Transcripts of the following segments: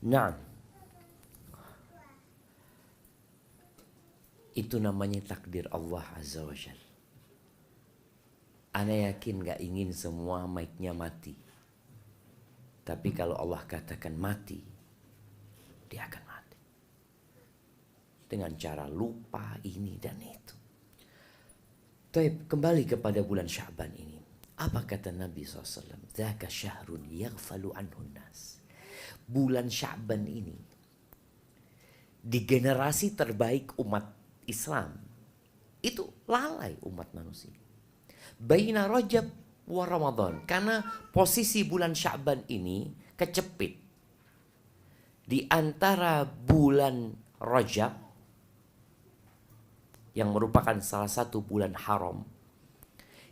Nah, itu namanya takdir Allah Azza wa Jalla. Ana yakin gak ingin semua mic-nya mati. Tapi kalau Allah katakan mati, dia akan mati. Dengan cara lupa ini dan itu. Taib, kembali kepada bulan Sya'ban ini. Apa kata Nabi SAW? Dzaka syahrun yaghfalu anhun nas. Bulan Sya'ban ini, di generasi terbaik umat Islam, itu lalai umat manusia. Baina Rajab wa Ramadan. Karena posisi bulan Sya'ban ini kecepit. Di antara bulan Rajab, yang merupakan salah satu bulan haram,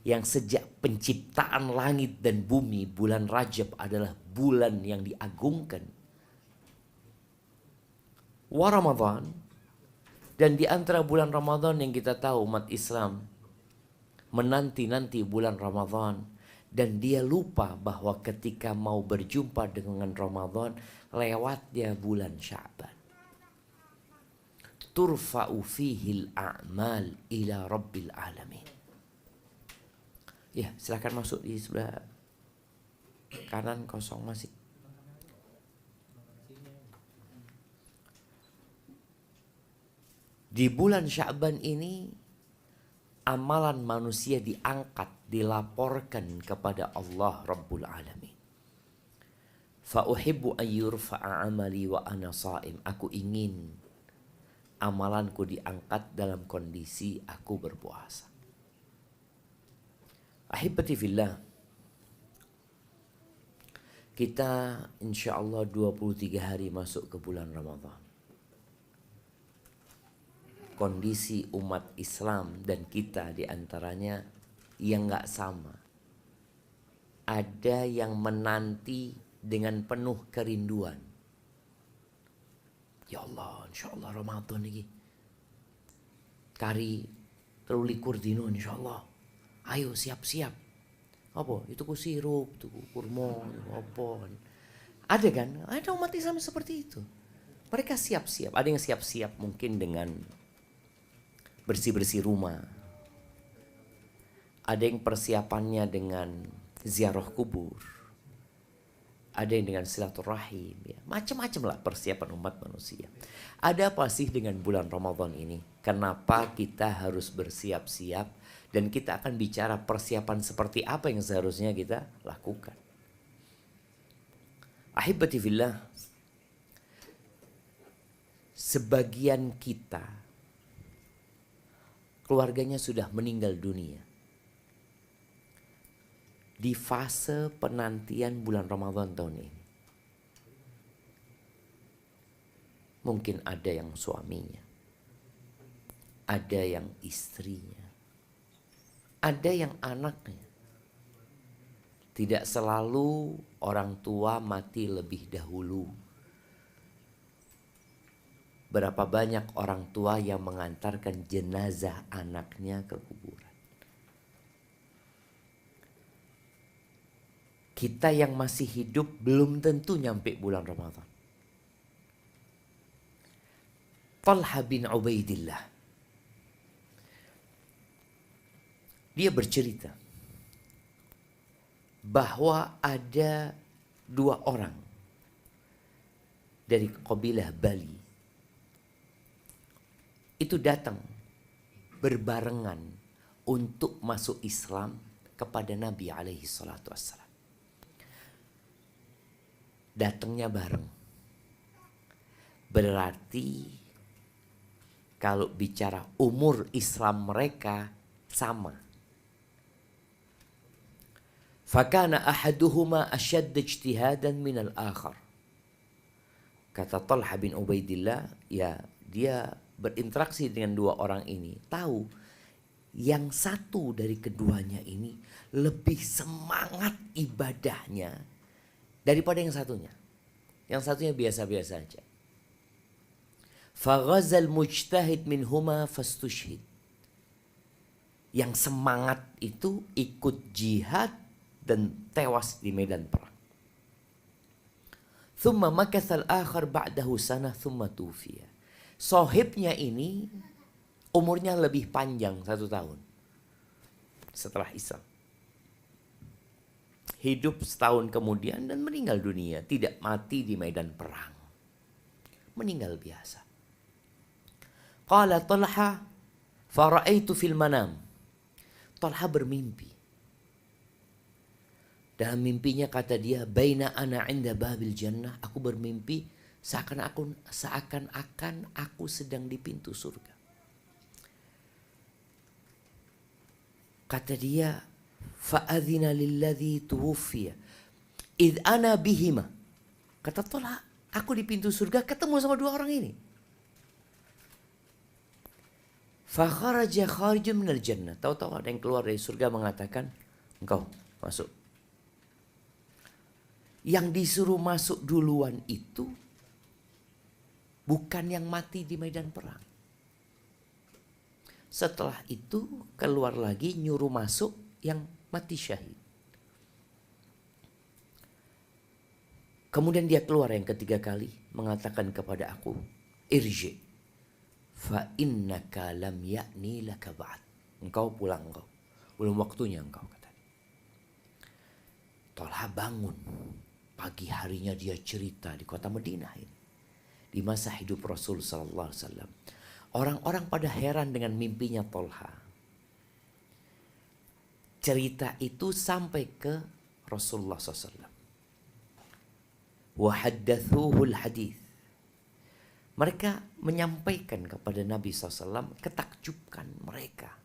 yang sejak penciptaan langit dan bumi, bulan Rajab adalah bulan yang diagungkan. Wa Ramadan, dan di antara bulan Ramadan yang kita tahu umat Islam menanti-nanti bulan Ramadan, dan dia lupa bahwa ketika mau berjumpa dengan Ramadan, lewatnya bulan Sya'ban. Turfa'u fihil a'mal ila rabbil alamin. Ya, silakan masuk di sebelah kanan kosong masih. Di bulan Sya'ban ini amalan manusia diangkat, dilaporkan kepada Allah Rabbul Alamin. Fa uhibbu an yurfa'a amali wa ana sha'im. Aku ingin amalanku diangkat dalam kondisi aku berpuasa. Ahibati fillah, kita insya Allah 23 hari masuk ke bulan Ramadan. Kondisi umat Islam dan kita diantaranya yang gak sama. Ada yang menanti dengan penuh kerinduan. Ya Allah, insya Allah Ramadan lagi. Kari terlalu likur dino insya Allah. Ayo siap-siap. Apa? Itu ku sirup, itu ku kurma, apa. Ada kan? Ada umat Islam seperti itu. Mereka siap-siap. Ada yang siap-siap mungkin dengan bersih-bersih rumah. Ada yang persiapannya dengan ziarah kubur. Ada yang dengan silaturahim, ya. Macam-macam lah persiapan umat manusia. Ada apa sih dengan bulan Ramadan ini? Kenapa kita harus bersiap-siap? Dan kita akan bicara persiapan seperti apa yang seharusnya kita lakukan. Ahibati fillah, sebagian kita keluarganya sudah meninggal dunia di fase penantian bulan Ramadan tahun ini. Mungkin ada yang suaminya, ada yang istrinya, ada yang anaknya. Tidak selalu orang tua mati lebih dahulu. Berapa banyak orang tua yang mengantarkan jenazah anaknya ke kuburan. Kita yang masih hidup belum tentu nyampe bulan Ramadan. Talha bin Ubaidillah, dia bercerita bahwa ada dua orang dari kabilah Bali itu datang berbarengan untuk masuk Islam kepada Nabi alaihi salatu wassalam. Datangnya bareng. Berarti kalau bicara umur Islam mereka sama. Fakana ahaduhuma ashadd ijtihadan minal akhar. Kata Talha bin Ubaidillah, ya dia berinteraksi dengan dua orang ini, tahu yang satu dari keduanya ini lebih semangat ibadahnya daripada yang satunya. Yang satunya biasa-biasa aja. Faghazal mujtahid minhuma fastushhid. Yang semangat itu ikut jihad dan tewas di medan perang. Thumma makathal akhar ba'dahu sanah thumma tufiya. Sohibnya ini umurnya lebih panjang 1 tahun setelah Islam. Hidup setahun kemudian dan meninggal dunia. Tidak mati di medan perang. Meninggal biasa. Qala Talha fara'aitu fil manam. Talha bermimpi. Dalam mimpinya kata dia, baina ana 'inda babil jannah, aku bermimpi seakan-akan aku sedang di pintu surga. Kata dia, fa'adhina lilladhi tuwuffiya idh ana bihima. Kata Talha, aku di pintu surga ketemu sama 2 orang ini. Fakharaja kharijun minal jannah. Tahu-tahu ada yang keluar dari surga mengatakan, engkau masuk. Yang disuruh masuk duluan itu bukan yang mati di medan perang. Setelah itu keluar lagi nyuruh masuk yang mati syahid. Kemudian dia keluar yang ketiga kali mengatakan kepada aku, irji fa innaka lam ya'ni laka ba'd. Engkau pulang engkau. Belum waktunya engkau, kata. Talha bangun. Pagi harinya dia cerita di kota Madinah ini. Di masa hidup Rasul sallallahu alaihi wasallam. Orang-orang pada heran dengan mimpinya Talha. Cerita itu sampai ke Rasulullah SAW. Wa haddathuhul hadith. Mereka menyampaikan kepada Nabi SAW, ketakjubkan mereka.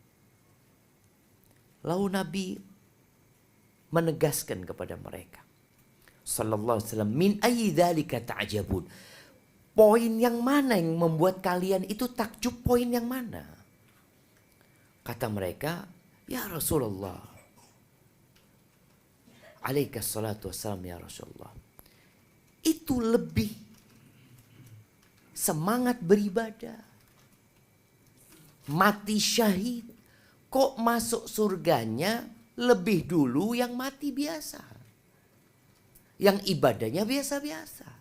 Lalu Nabi menegaskan kepada mereka, sallallahu alaihi wasallam, min ayyi dzalika ta'jabun. Poin yang mana yang membuat kalian itu takjub, poin yang mana? Kata mereka, ya Rasulullah, alaikas salatu wassalam ya Rasulullah, itu lebih semangat beribadah, mati syahid, kok masuk surganya lebih dulu yang mati biasa, yang ibadahnya biasa-biasa.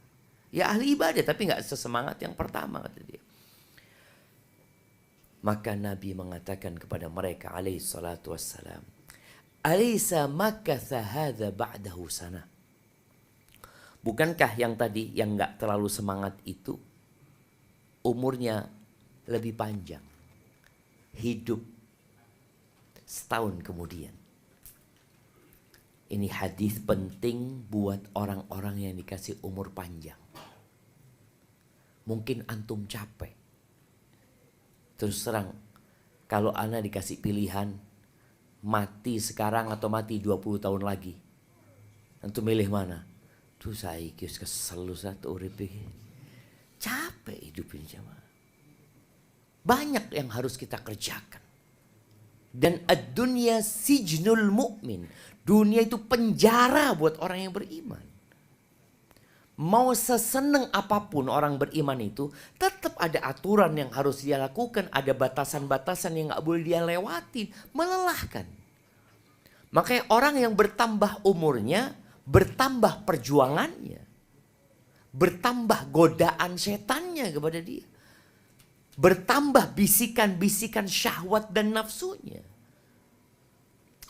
Ya ahli ibadah tapi gak sesemangat yang pertama, kata dia. Maka Nabi mengatakan kepada mereka alaihi salatu wassalam, alaysa makatha hadha ba'dahu sana. Bukankah yang tadi yang gak terlalu semangat itu umurnya lebih panjang, hidup setahun kemudian. Ini hadis penting buat orang-orang yang dikasih umur panjang. Mungkin antum capek. Terus terang, kalau ana dikasih pilihan mati sekarang atau mati 20 tahun lagi, antum milih mana? Tuh saya kius kesel satu urip iki. Capek hidup ini jemaah. Banyak yang harus kita kerjakan. Dan ad-dunya sijnul mu'min. Dunia itu penjara buat orang yang beriman. Mau seseneng apapun orang beriman itu, tetap ada aturan yang harus dia lakukan. Ada batasan-batasan yang gak boleh dia lewatin. Melelahkan. Makanya orang yang bertambah umurnya, bertambah perjuangannya. Bertambah godaan setannya kepada dia. Bertambah bisikan-bisikan syahwat dan nafsunya.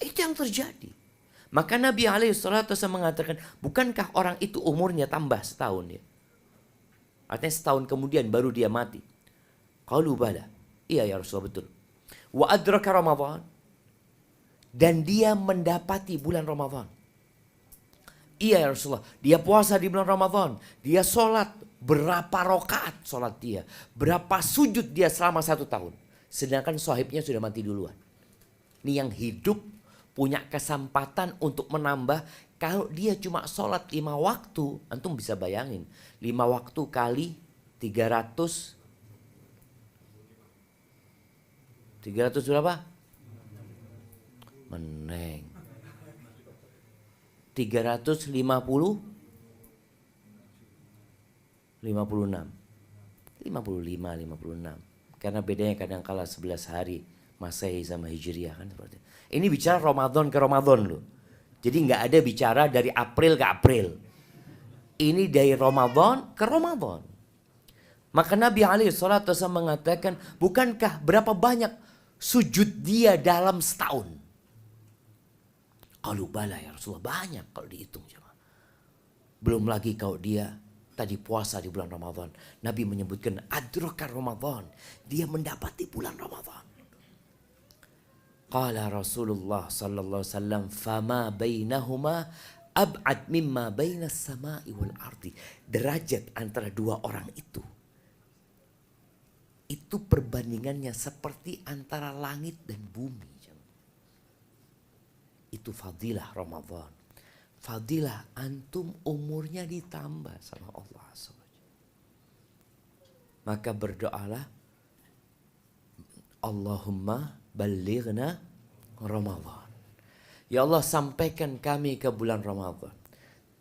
Itu yang terjadi. Maka Nabi SAW mengatakan, bukankah orang itu umurnya tambah setahun ya? Artinya setahun kemudian baru dia mati. Qalu bala. Iya ya Rasulullah, betul. Wa adraka Ramadan. Dan dia mendapati bulan Ramadan. Iya ya Rasulullah, dia puasa di bulan Ramadan. Dia sholat, berapa rakaat sholat dia. Berapa sujud dia selama 1 tahun. Sedangkan sahibnya sudah mati duluan. Ini yang hidup punya kesempatan untuk menambah. Kalau dia cuma sholat 5 waktu, antum bisa bayangin. 5 waktu kali 300. 300 berapa? Meneng. 350 56 55 56. Karena bedanya kadang kala 11 hari Masehi sama Hijriah kan seperti itu. Ini bicara Ramadan ke Ramadan loh. Jadi nggak ada bicara dari April ke April. Ini dari Ramadan ke Ramadan. Maka Nabi SAW mengatakan, bukankah berapa banyak sujud dia dalam setahun? Qalu bala ya Rasulullah, banyak kalau dihitung. Belum lagi kalau dia tadi puasa di bulan Ramadan. Nabi menyebutkan adraka Ramadan. Dia mendapati bulan Ramadan. Qala Rasulullah sallallahu alaihi wasallam, fama bainahuma ab'ad mimma bainas sama'i wal ardi. Derajat antara dua orang itu perbandingannya seperti antara langit dan bumi. Itu fadilah Ramadan. Fadilah antum umurnya ditambah sama Allah SWT. Maka berdoalah, Allahumma balighna Ramadan. Ya Allah, sampaikan kami ke bulan Ramadan.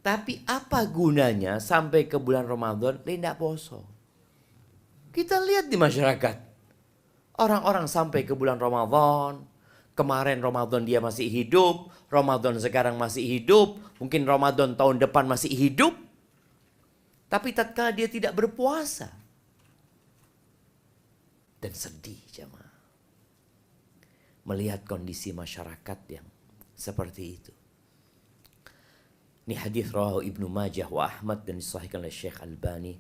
Tapi apa gunanya sampai ke bulan Ramadan tidak poso? Kita lihat di masyarakat. Orang-orang sampai ke bulan Ramadan. Kemarin Ramadan dia masih hidup. Ramadan sekarang masih hidup. Mungkin Ramadan tahun depan masih hidup. Tapi tatkala dia tidak berpuasa. Dan sedih jemaah. Melihat kondisi masyarakat yang seperti itu. Ini hadis rawahu Ibnu Majah wa Ahmad dan disahihkan oleh Syekh Albani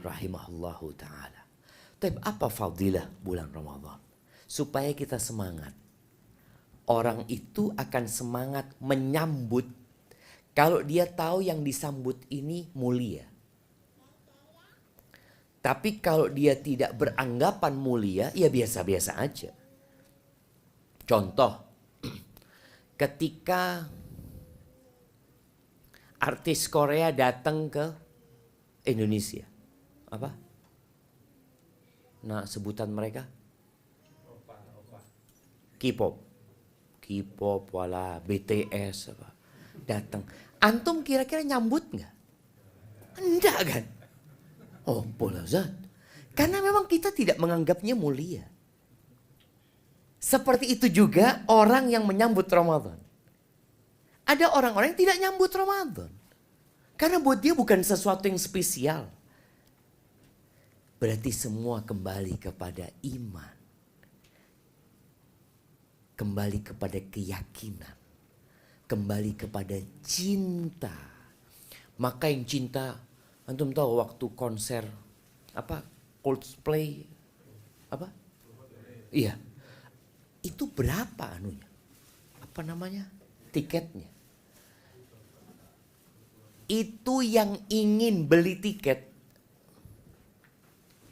rahimahullahu ta'ala. Tapi apa fadilah bulan Ramadan? Supaya kita semangat. Orang itu akan semangat menyambut kalau dia tahu yang disambut ini mulia. Tapi kalau dia tidak beranggapan mulia, ya biasa-biasa aja. Contoh, ketika artis Korea datang ke Indonesia. Apa? Nah, sebutan mereka? K-pop wala BTS apa. Datang. Antum kira-kira nyambut nggak? Enggak kan? Oh, polazat. Karena memang kita tidak menganggapnya mulia. Seperti itu juga orang yang menyambut Ramadan. Ada orang-orang yang tidak nyambut Ramadan. Karena buat dia bukan sesuatu yang spesial. Berarti semua kembali kepada iman. Kembali kepada keyakinan. Kembali kepada cinta. Maka yang cinta, antum tahu waktu konser apa? Coldplay apa? Iya. Itu berapa anunya? Apa namanya? Tiketnya. Itu yang ingin beli tiket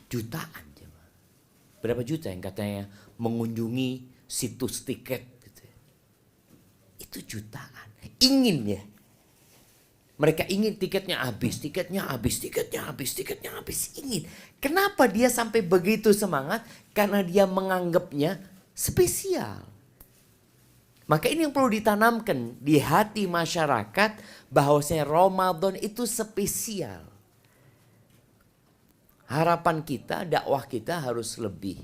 jutaan. Berapa juta yang katanya mengunjungi situs tiket gitu. Itu jutaan. Ingin ya. Mereka ingin tiketnya habis, ingin. Kenapa dia sampai begitu semangat? Karena dia menganggapnya spesial. Maka ini yang perlu ditanamkan di hati masyarakat bahwasanya Ramadan itu spesial. Harapan kita, dakwah kita harus lebih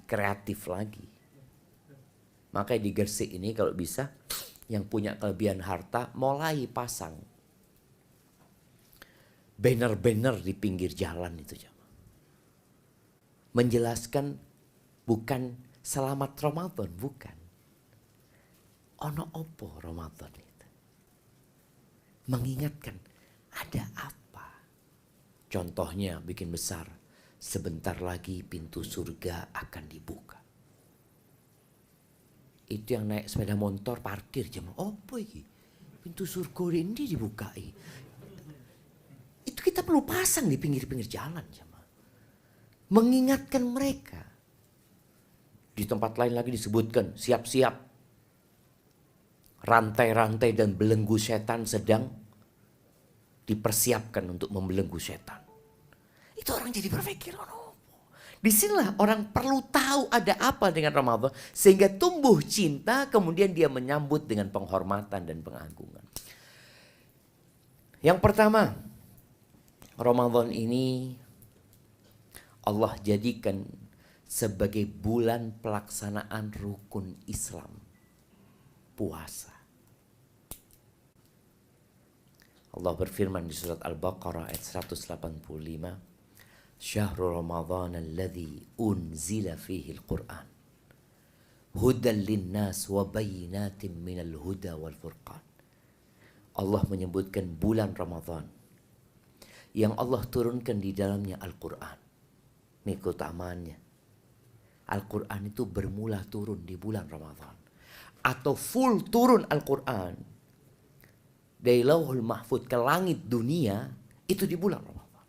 kreatif lagi. Makanya di Gresik ini kalau bisa yang punya kelebihan harta mulai pasang banner-banner di pinggir jalan itu. Menjelaskan bukan selamat Ramadan, bukan. Ono opo Ramadan itu. Mengingatkan ada apa. Contohnya bikin besar. Sebentar lagi pintu surga akan dibuka. Itu yang naik sepeda motor parkir jemaah. Opo iki? Pintu surga ini dibukai. Itu kita perlu pasang di pinggir-pinggir jalan jemaah. Mengingatkan mereka. Di tempat lain lagi disebutkan, siap-siap. Rantai-rantai dan belenggu setan sedang dipersiapkan untuk membelenggu setan. Itu orang jadi berpikir, disinilah orang perlu tahu ada apa dengan Ramadan. Sehingga tumbuh cinta, kemudian dia menyambut dengan penghormatan dan pengagungan. Yang pertama, Ramadan ini Allah jadikan sebagai bulan pelaksanaan rukun Islam. Puasa. Allah berfirman di surat Al-Baqarah ayat 185, Syahrul Ramadhan alladhi unzila fihi al-Quran hudan linnas wa bayinatin minal huda wal furqan. Allah menyebutkan bulan Ramadhan yang Allah turunkan di dalamnya Al-Quran. Ini keutamaannya. Al-Quran itu bermula turun di bulan Ramadhan. Atau full turun Al-Quran dari Lauhul Mahfud ke langit dunia itu di bulan Ramadhan.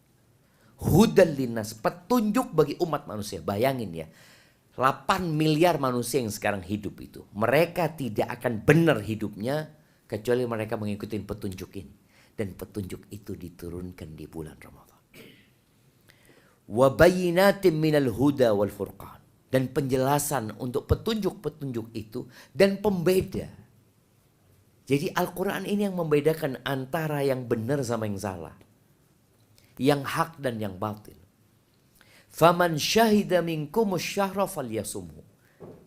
Hudan linnas, petunjuk bagi umat manusia. Bayangin ya, 8 miliar manusia yang sekarang hidup itu. Mereka tidak akan benar hidupnya kecuali mereka mengikuti petunjuk ini. Dan petunjuk itu diturunkan di bulan Ramadhan. Wa bayyinatin minal huda wal furqan. Dan penjelasan untuk petunjuk-petunjuk itu dan pembeda. Jadi Al-Quran ini yang membedakan antara yang benar sama yang salah. Yang hak dan yang batil. Faman syahida minkumus syahra falyasumhu.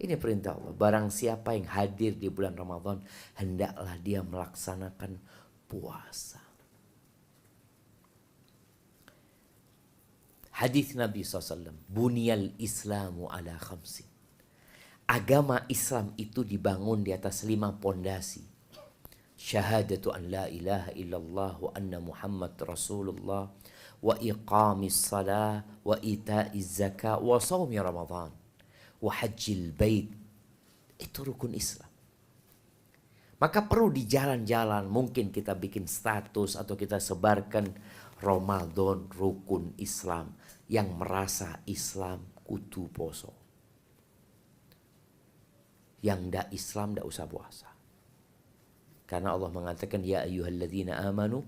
Ini perintah Allah. Barang siapa yang hadir di bulan Ramadhan, hendaklah dia melaksanakan puasa. Hadis Nabi SAW. Bunyal Islamu ala khamsin. Agama Islam itu dibangun di atas 5 pondasi. Syahadatu an la ilaha illallah wa anna Muhammad Rasulullah wa iqamis salah wa ita'iz zakah wa sawmi Ramadhan wa hajjil bait. Itu rukun Islam. Maka perlu di jalan-jalan mungkin kita bikin status atau kita sebarkan Ramadan rukun Islam. Yang merasa Islam kudu poso. Yang ndak Islam ndak usah puasa. Karena Allah mengatakan ya ayyuhalladzina amanu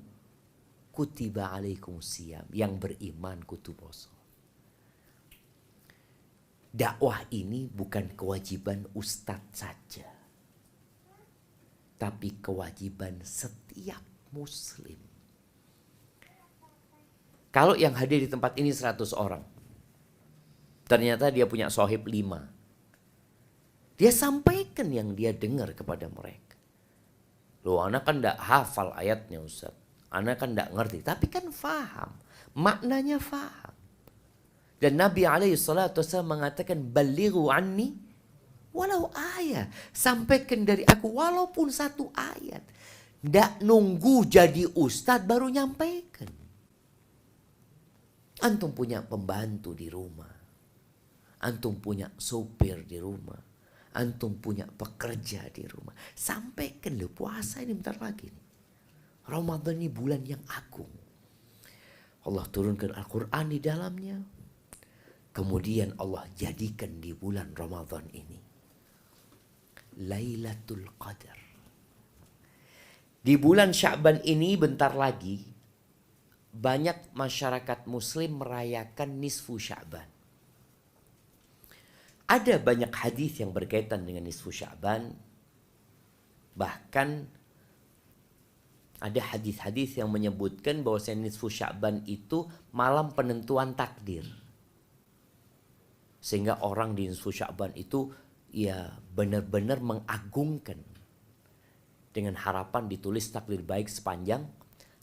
kutiba alaikumusiyam. Yang beriman kudu poso. Dakwah ini bukan kewajiban ustadz saja. Tapi kewajiban setiap muslim. Kalau yang hadir di tempat ini 100 orang. Ternyata dia punya sohib 5. Dia sampaikan yang dia dengar kepada mereka. Loh, anak kan tidak hafal ayatnya Ustaz. Anak kan tidak ngerti. Tapi kan faham. Maknanya faham. Dan Nabi SAW mengatakan, Balighu anni walau ayat. Sampaikan dari aku walaupun 1 ayat. Tidak nunggu jadi Ustaz baru nyampaikan. Antum punya pembantu di rumah. Antum punya sopir di rumah. Antum punya pekerja di rumah. Sampaikan loh, puasa ini bentar lagi. Ramadan ini bulan yang agung. Allah turunkan Al-Quran di dalamnya. Kemudian Allah jadikan di bulan Ramadan ini Lailatul Qadar. Di bulan Sya'ban ini bentar lagi banyak masyarakat muslim merayakan nisfu Sya'ban. Ada banyak hadis yang berkaitan dengan nisfu Sya'ban. Bahkan ada hadis-hadis yang menyebutkan bahwa nisfu Sya'ban itu malam penentuan takdir. Sehingga orang di nisfu Sya'ban itu ya benar-benar mengagungkan. Dengan harapan ditulis takdir baik sepanjang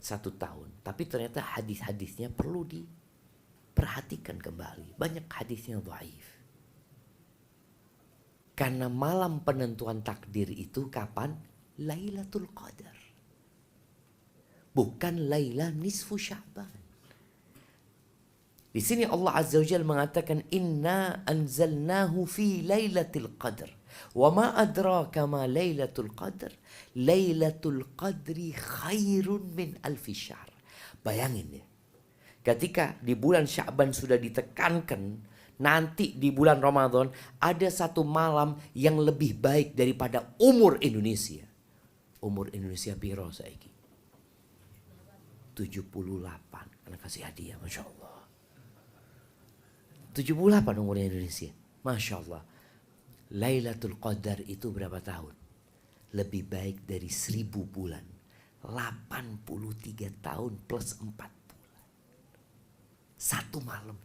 1 tahun. Tapi ternyata hadis-hadisnya perlu diperhatikan kembali. Banyak hadisnya dhaif. Karena malam penentuan takdir itu kapan? Lailatul Qadar. Bukan Laila nisfu Sya'ban. Di sini Allah Azza wa Jalla mengatakan inna anzalnahu fi Lailatul Qadar. Wa ma adraka ma Lailatul Qadar. Lailatul Qadri khairun min alfi syahr. Bayangin ya. Ketika di bulan Sya'ban sudah ditekankan, nanti di bulan Ramadan ada 1 malam yang lebih baik daripada umur Indonesia. Umur Indonesia piro saiki? 78. Anak kasih hadiah, Masya Allah. 78 umurnya Indonesia. Masya Allah. Lailatul Qadar itu berapa tahun? Lebih baik dari 1000 bulan. 83 tahun plus 4 bulan. 1 malam.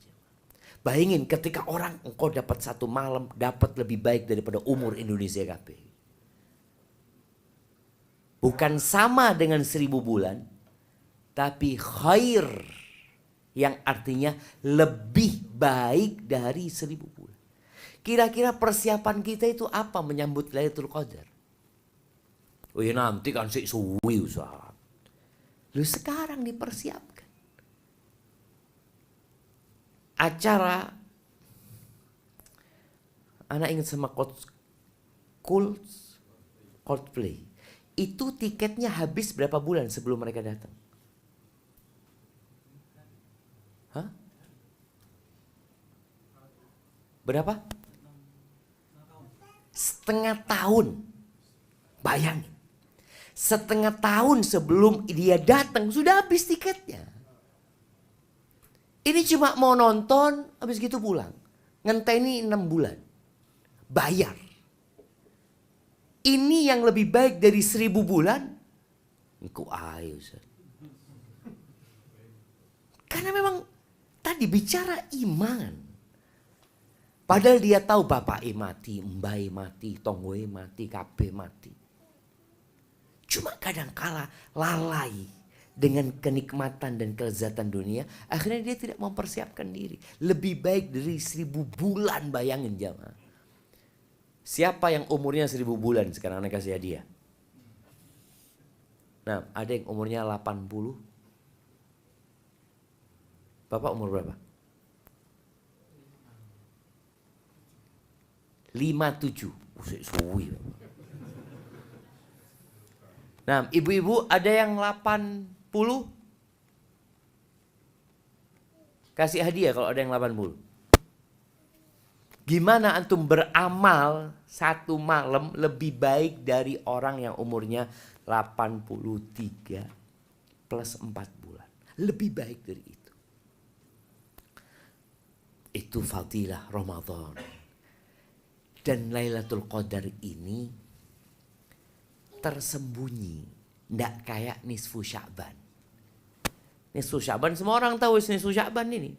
Bayangin ketika orang engkau dapat 1 malam, dapat lebih baik daripada umur Indonesia KP. Bukan sama dengan 1000 bulan, tapi khair, yang artinya lebih baik dari 1000 bulan. Kira-kira persiapan kita itu apa menyambut Lailatul Qadar? Oh ya nanti kan sik suwi Ustaz. Lu sekarang dipersiapkan. Acara, anak ingat sama Coldplay. Itu tiketnya habis berapa bulan sebelum mereka datang? Hah? Berapa? Setengah tahun. Bayangin. Setengah tahun sebelum dia datang sudah habis tiketnya. Ini cuma mau nonton, habis gitu pulang. Ngenteni 6 bulan. Bayar. Ini yang lebih baik dari 1000 bulan. Engkau ayo. Karena memang tadi bicara iman. Padahal dia tahu bapak mati, mbak mati, tonggoe mati, kabeh mati. Cuma kadangkala lalai dengan kenikmatan dan kelezatan dunia. Akhirnya dia tidak mempersiapkan diri. Lebih baik dari 1000 bulan, bayangin jamaah. Siapa yang umurnya 1000 bulan sekarang anak kasih hadiah? Nah, ada yang umurnya 80. Bapak umur berapa? 57. Suwi. Nah, ibu-ibu ada yang 80? Kasih hadiah kalau ada yang 80. Gimana antum beramal satu malam lebih baik dari orang yang umurnya 83 plus 4 bulan. Lebih baik dari itu. Itu fadilah Ramadan. Dan Lailatul Qadar ini tersembunyi. Tidak kayak nisfu Sya'ban. Nisfu Sya'ban semua orang tahu nisfu Sya'ban ini.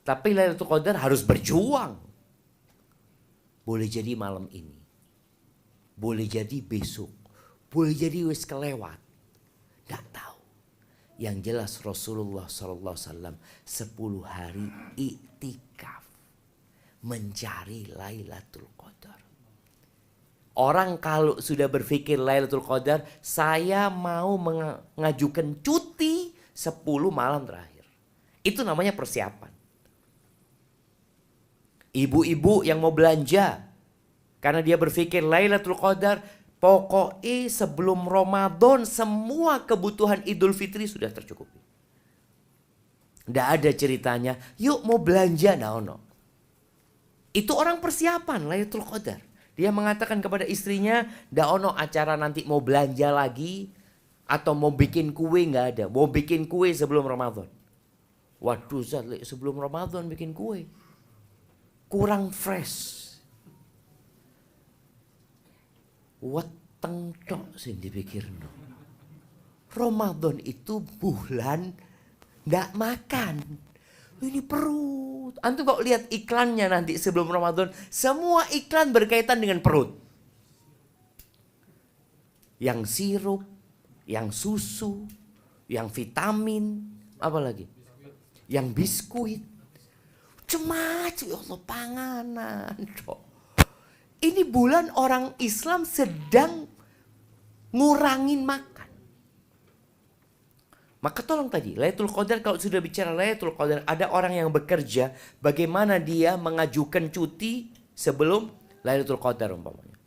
Tapi Lailatul Qadar harus berjuang. Boleh jadi malam ini. Boleh jadi besok. Boleh jadi wis kelewat. Tidak tahu. Yang jelas Rasulullah SAW 10 hari iktikaf. Mencari Lailatul Qadar. Orang kalau sudah berpikir Lailatul Qadar, saya mau mengajukan cuti 10 malam terakhir. Itu namanya persiapan. Ibu-ibu yang mau belanja, karena dia berpikir Lailatul Qadar, pokoknya sebelum Ramadan semua kebutuhan Idul Fitri sudah tercukupi. Tidak ada ceritanya, yuk mau belanja, no. Itu orang persiapan Lailatul Qadar. Dia mengatakan kepada istrinya, ndak ono acara nanti mau belanja lagi atau mau bikin kue, nggak ada. Mau bikin kue sebelum Ramadan. Waduh, sebelum Ramadan bikin kue. Kurang fresh. Weteng tok sing dipikirno. Ramadan itu bulan ndak makan. Ini perut. Antum kok lihat iklannya nanti sebelum Ramadan, semua iklan berkaitan dengan perut. Yang sirup, yang susu, yang vitamin, apa lagi? Yang biskuit. Cemacu ya Allah, panganan. Ini bulan orang Islam sedang ngurangin makan. Maka tolong tadi, Lailatul Qadar, kalau sudah bicara Lailatul Qadar, ada orang yang bekerja, bagaimana dia mengajukan cuti sebelum Lailatul Qadar umpamanya.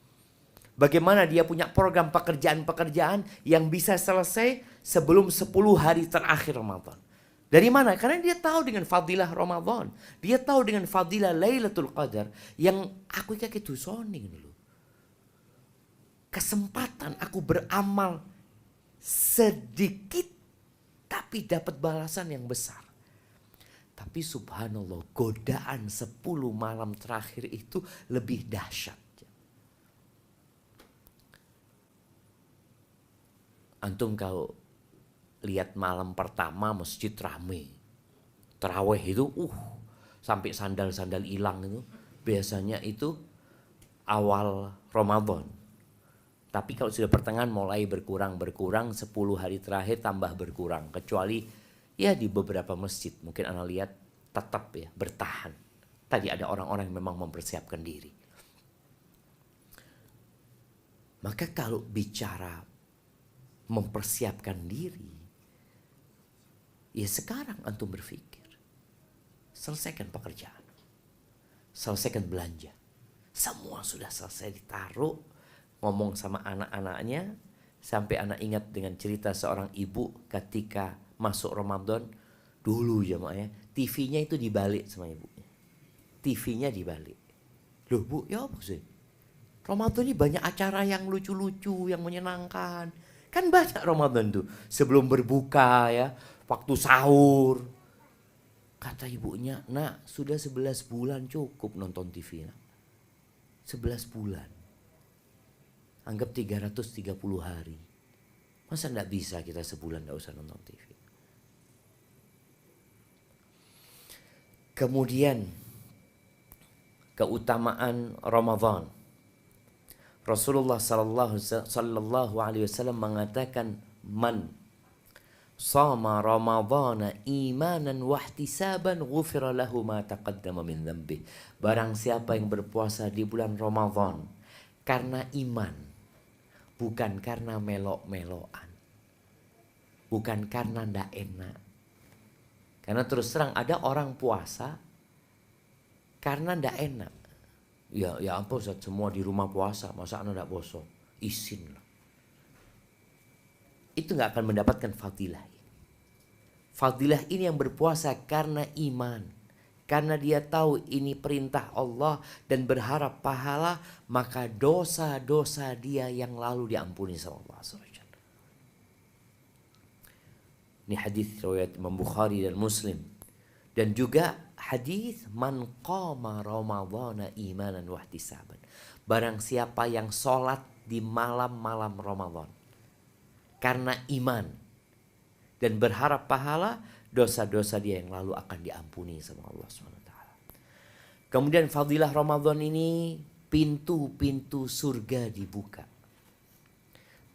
Bagaimana dia punya program pekerjaan-pekerjaan yang bisa selesai sebelum 10 hari terakhir Ramadan. Dari mana? Karena dia tahu dengan fadilah Ramadan. Dia tahu dengan fadilah Lailatul Qadar yang aku kayak itu soning dulu. Kesempatan aku beramal sedikit tapi dapat balasan yang besar. Tapi subhanallah, godaan 10 malam terakhir itu lebih dahsyat. Antum kalau lihat malam pertama masjid rame. Tarawih itu sampai sandal-sandal hilang itu. Biasanya itu awal Ramadan. Tapi kalau sudah pertengahan mulai berkurang, 10 hari terakhir tambah berkurang. Kecuali ya di beberapa masjid, mungkin Anda lihat tetap ya bertahan. Tadi ada orang-orang yang memang mempersiapkan diri. Maka kalau bicara mempersiapkan diri, ya sekarang antum berpikir. Selesaikan pekerjaan. Selesaikan belanja. Semua sudah selesai ditaruh. Ngomong sama anak-anaknya. Sampai anak ingat dengan cerita seorang ibu ketika masuk Ramadan. Dulu jemaah ya. TV-nya itu dibalik sama ibunya. TV-nya dibalik. Loh bu, ya apa sih? Ramadan ini banyak acara yang lucu-lucu, yang menyenangkan. Kan banyak Ramadan tuh. Sebelum berbuka ya, waktu sahur. Kata ibunya, nak sudah 11 bulan cukup nonton TV. Nak. 11 bulan. Anggap 330 hari. Masa enggak bisa kita sebulan enggak usah nonton TV. Kemudian keutamaan Ramadan. Rasulullah sallallahu alaihi wasallam mengatakan man shama ramadhana imanan wa ihtisaban ghufira lahu ma taqaddama min dhanbi. Barang siapa yang berpuasa di bulan Ramadan karena iman, bukan karena melok-melokan. Bukan karena ndak enak. Karena terus terang ada orang puasa karena ndak enak. Ya apa Ustaz, semua di rumah puasa, masa anda tidak puasa? Isin lah. Itu nggak akan mendapatkan fadilah. Fadilah ini yang berpuasa karena iman. Karena dia tahu ini perintah Allah dan berharap pahala, maka dosa-dosa dia yang lalu diampuni sama Allah SWT. Ini hadis riwayat Imam Bukhari dan Muslim. Dan juga hadis man qama ramadhana imanan wa ihtisaban. Barang siapa yang sholat di malam-malam Ramadan karena iman dan berharap pahala, dosa-dosa dia yang lalu akan diampuni sama Allah SWT. Kemudian fadilah Ramadan ini, pintu-pintu surga dibuka.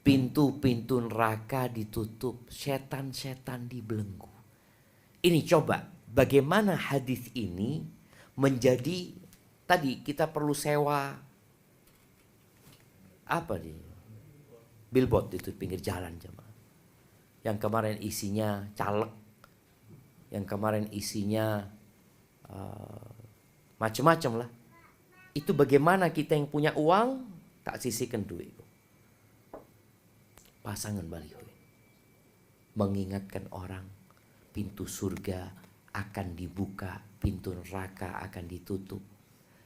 Pintu-pintu neraka ditutup, setan-setan dibelenggu. Ini coba bagaimana hadis ini menjadi, tadi kita perlu sewa apa nih? Billboard itu pinggir jalan jemaah. Yang kemarin isinya caleg, yang kemarin isinya macam-macam lah. Itu bagaimana kita yang punya uang tak sisihkan duit. Pasangan baliho mengingatkan orang pintu surga akan dibuka, pintu neraka akan ditutup,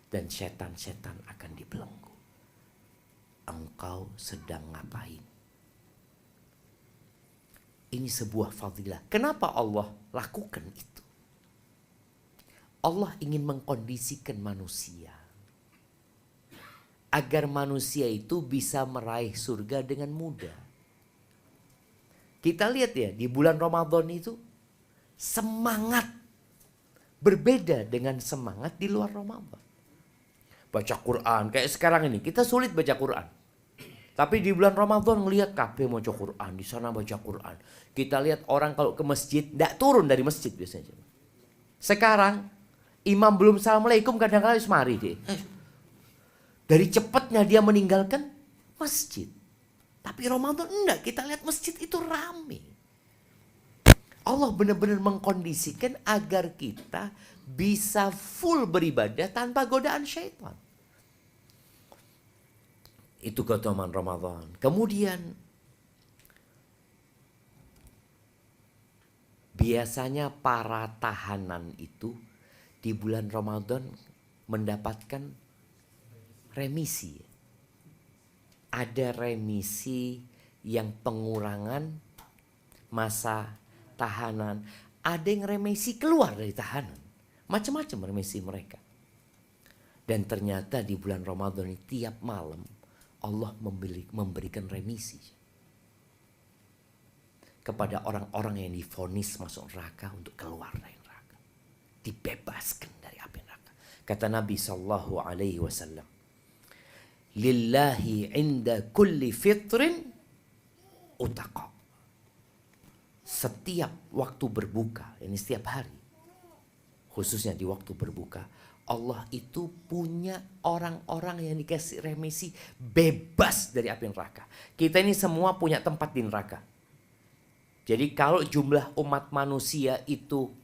dan setan-setan akan dibelenggu. Engkau sedang ngapain? Ini sebuah fadilah. Kenapa Allah lakukan itu? Allah ingin mengkondisikan manusia agar manusia itu bisa meraih surga dengan mudah. Kita lihat ya, di bulan Ramadan itu semangat berbeda dengan semangat di luar Ramadan. Baca Quran, kayak sekarang ini kita sulit baca Quran. Tapi di bulan Ramadan ngelihat kafe baca Quran, di sana baca Quran. Kita lihat orang kalau ke masjid tidak turun dari masjid biasanya. Sekarang imam belum assalamualaikum kadang-kadang semari deh. Dari cepatnya dia meninggalkan masjid. Tapi Ramadan enggak, kita lihat masjid itu ramai. Allah benar-benar mengkondisikan agar kita bisa full beribadah tanpa godaan syaitan. Itu keutamaan Ramadan. Kemudian biasanya para tahanan itu di bulan Ramadan mendapatkan remisi. Ada remisi yang pengurangan masa tahanan. Ada yang remisi keluar dari tahanan. Macam-macam remisi mereka. Dan ternyata di bulan Ramadan ini tiap malam Allah memberikan remisi kepada orang-orang yang divonis masuk neraka untuk keluar dari neraka. Dibebaskan dari api neraka. Kata Nabi SAW, lillahi inda kulli fitrin utaqa. Setiap waktu berbuka, ini setiap hari, khususnya di waktu berbuka, Allah itu punya orang-orang yang dikasih remisi bebas dari api neraka. Kita ini semua punya tempat di neraka. Jadi kalau jumlah umat manusia itu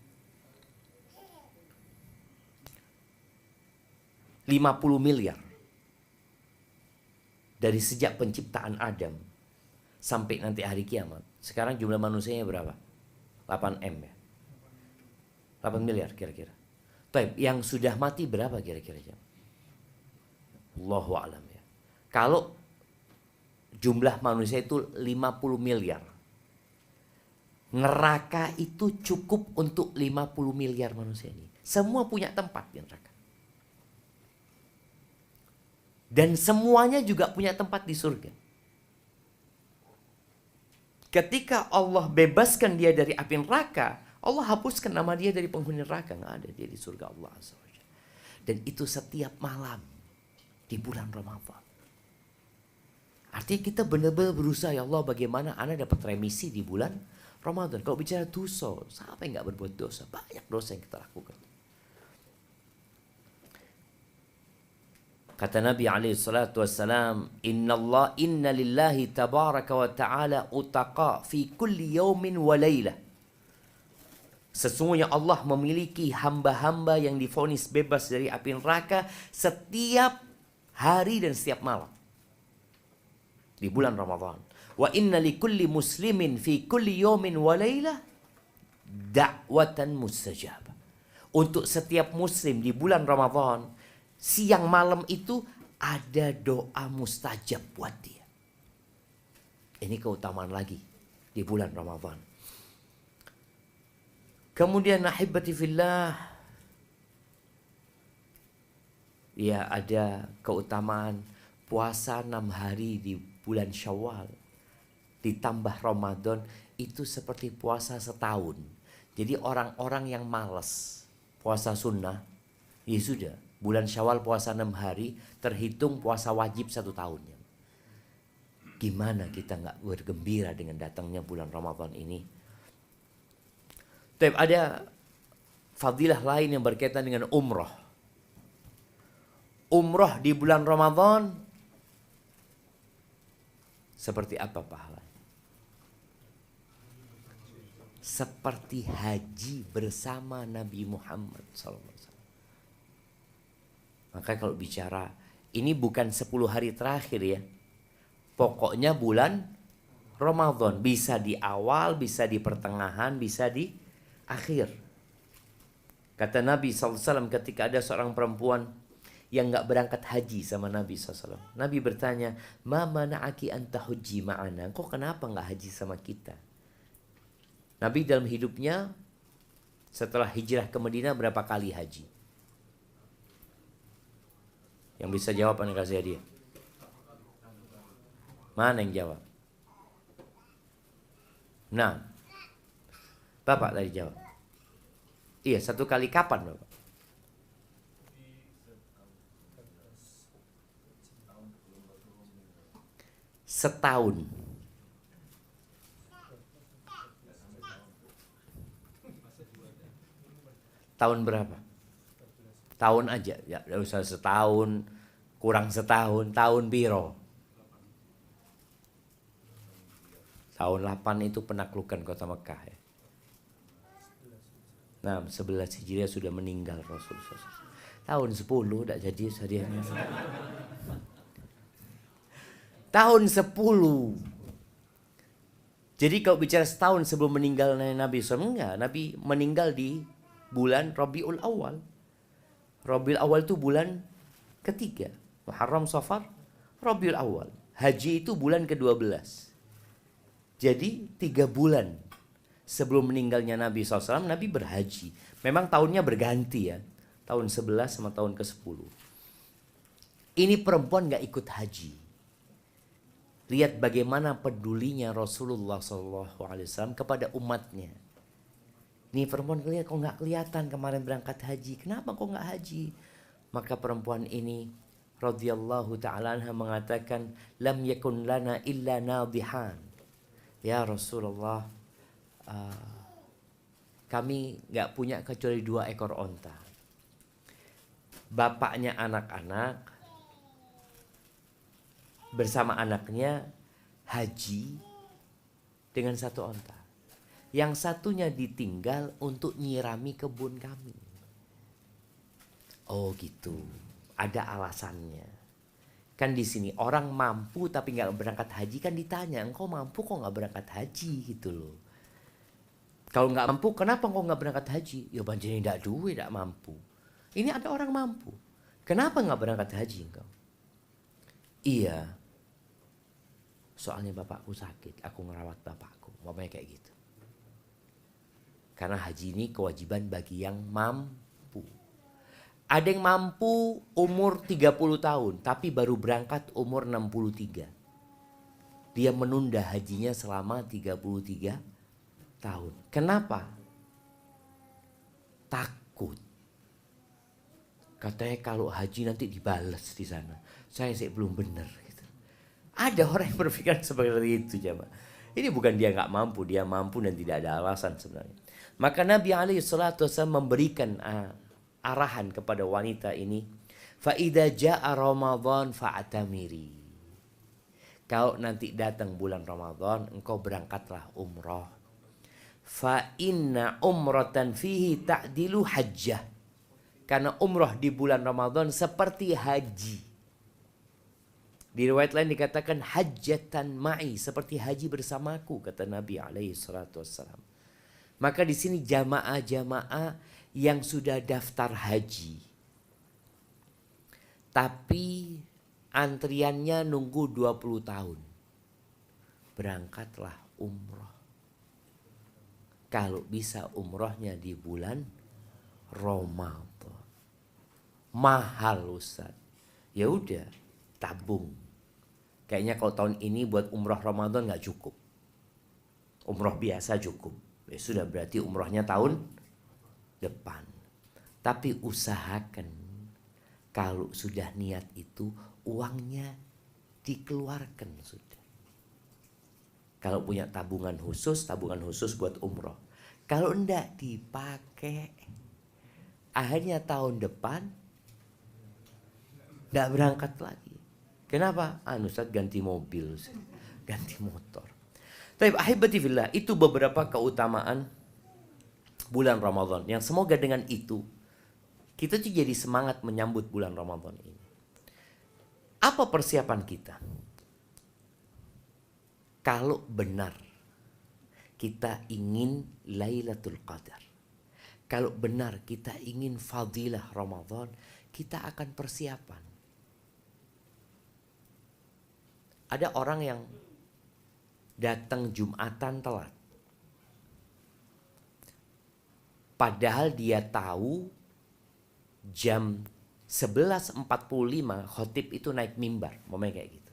50 miliar dari sejak penciptaan Adam sampai nanti hari kiamat. Sekarang jumlah manusianya berapa? 8 M ya. 8 miliar kira-kira. Baik, yang sudah mati berapa kira-kira? Allahu a'lam ya. Kalau jumlah manusia itu 50 miliar. Neraka itu cukup untuk 50 miliar manusia ini. Semua punya tempat di neraka. Dan semuanya juga punya tempat di surga. Ketika Allah bebaskan dia dari api neraka, Allah hapuskan nama dia dari penghuni neraka. Nggak ada dia di surga Allah Azza wa Jalla. Dan itu setiap malam di bulan Ramadan. Artinya kita benar-benar berusaha, ya Allah, bagaimana Anda dapat remisi di bulan Ramadan. Kalau bicara dosa, siapa yang nggak berbuat dosa? Banyak dosa yang kita lakukan. Kata Nabi SAW, inna lillahi tabaraka wa ta'ala utaqa fi kulli yawmin wa laylah. Sesungguhnya Allah memiliki hamba-hamba yang divonis bebas dari api neraka setiap hari dan setiap malam di bulan Ramadan. Wa inna li kulli muslimin fi kulli yawmin wa laylah da'watan mustajabah. Untuk setiap muslim di bulan Ramadan, siang malam itu ada doa mustajab buat dia. Ini keutamaan lagi di bulan Ramadan. Kemudian ahibati fillah, ya ada keutamaan puasa 6 hari di bulan Syawal ditambah Ramadan itu seperti puasa setahun. Jadi orang-orang yang malas puasa sunnah, ya sudah, bulan Syawal puasa 6 hari terhitung puasa wajib 1 tahun. Gimana kita nggak bergembira dengan datangnya bulan Ramadan ini? Tapi ada fadilah lain yang berkaitan dengan umrah. Umrah di bulan Ramadan seperti apa pahalanya? Seperti haji bersama Nabi Muhammad SAW. Maka kalau bicara, ini bukan 10 hari terakhir ya. Pokoknya bulan Ramadan. Bisa di awal, bisa di pertengahan, bisa di akhir. Kata Nabi SAW ketika ada seorang perempuan yang gak berangkat haji sama Nabi SAW. Nabi bertanya, ma mana'aki anta hujji ma'ana? Kok kenapa gak haji sama kita? Nabi dalam hidupnya setelah hijrah ke Madinah berapa kali haji? Yang bisa jawab anda kasih hadiah. Mana yang jawab? Nah, Bapak tadi jawab. Iya, 1 kali kapan Bapak? Setahun. Tahun berapa? Tahun aja, ya tidak usah setahun, kurang setahun, tahun biro. Tahun 8 itu penaklukan kota Mekah ya. Nah, 11 Hijriah sudah meninggal Rasulullah. Tahun 10 tidak jadi hadiahnya. Tahun 10. Jadi kalau bicara setahun sebelum meninggalnya Nabi SAW, enggak. Nabi meninggal di bulan Rabiul Awal. Rabiul Awal itu bulan ketiga. Muharram, Safar, Rabiul Awal. Haji itu bulan ke-12. Jadi 3 bulan sebelum meninggalnya Nabi SAW, Nabi berhaji. Memang tahunnya berganti ya. Tahun 11 sama tahun ke-10. Ini perempuan gak ikut haji. Lihat bagaimana pedulinya Rasulullah SAW kepada umatnya. Nih perempuan lihat kok gak kelihatan kemarin berangkat haji. Kenapa kok gak haji? Maka perempuan ini radhiyallahu ta'ala anha mengatakan, lam yakun lana illa nadihan. Ya Rasulullah, kami nggak punya kecuali 2 ekor onta. Bapaknya anak-anak bersama anaknya haji dengan 1 onta. Yang satunya ditinggal untuk nyirami kebun kami. Oh gitu, ada alasannya. Kan di sini orang mampu tapi nggak berangkat haji kan ditanya, engkau mampu kok nggak berangkat haji gitu loh. Kalau nggak mampu, kenapa engkau nggak berangkat haji? Ya banjirnya tidak duit, tidak mampu. Ini ada orang mampu, kenapa nggak berangkat haji engkau? Iya, soalnya bapakku sakit, aku ngerawat bapakku, mamanya kayak gitu. Karena haji ini kewajiban bagi yang mampu. Ada yang mampu umur 30 tahun, tapi baru berangkat umur 63. Dia menunda hajinya selama 33 tahun. Kenapa? Takut. Katanya kalau haji nanti dibales di sana. Saya sih belum benar. Gitu. Ada orang yang berpikir seperti itu, jemaah. Ini bukan dia nggak mampu, dia mampu dan tidak ada alasan sebenarnya. Maka Nabi SAW memberikan arahan kepada wanita ini, fa idza jaa Ramadan fa'tamiri. Kalau nanti datang bulan Ramadan, engkau berangkatlah umrah. Fa inna umratan fihi ta'dilu hajjah. Karena umrah di bulan Ramadan seperti haji. Di riwayat lain dikatakan hajjatan ma'i, seperti haji bersamaku, kata Nabi SAW. Maka di sini jamaah-jamaah yang sudah daftar haji, tapi antriannya nunggu 20 tahun. Berangkatlah umroh. Kalau bisa umrohnya di bulan Ramadan. Mahal Ustaz. Ya udah, tabung. Kayaknya kalau tahun ini buat umroh Ramadan nggak cukup. Umroh biasa cukup. Ya sudah, berarti umrohnya tahun depan. Tapi usahakan kalau sudah niat itu uangnya dikeluarkan sudah. Kalau punya tabungan khusus buat umroh. Kalau enggak dipakai, akhirnya tahun depan enggak berangkat lagi. Kenapa? Ustaz ganti mobil, ganti motor. Tapi ahibati fillah, itu beberapa keutamaan bulan Ramadan yang semoga dengan itu kita tuh jadi semangat menyambut bulan Ramadan ini. Apa persiapan kita? Kalau benar kita ingin Lailatul Qadar, kalau benar kita ingin fadilah Ramadan, kita akan persiapan. Ada orang yang datang Jumatan telat. Padahal dia tahu jam 11.45 khotib itu naik mimbar, momennya kayak gitu.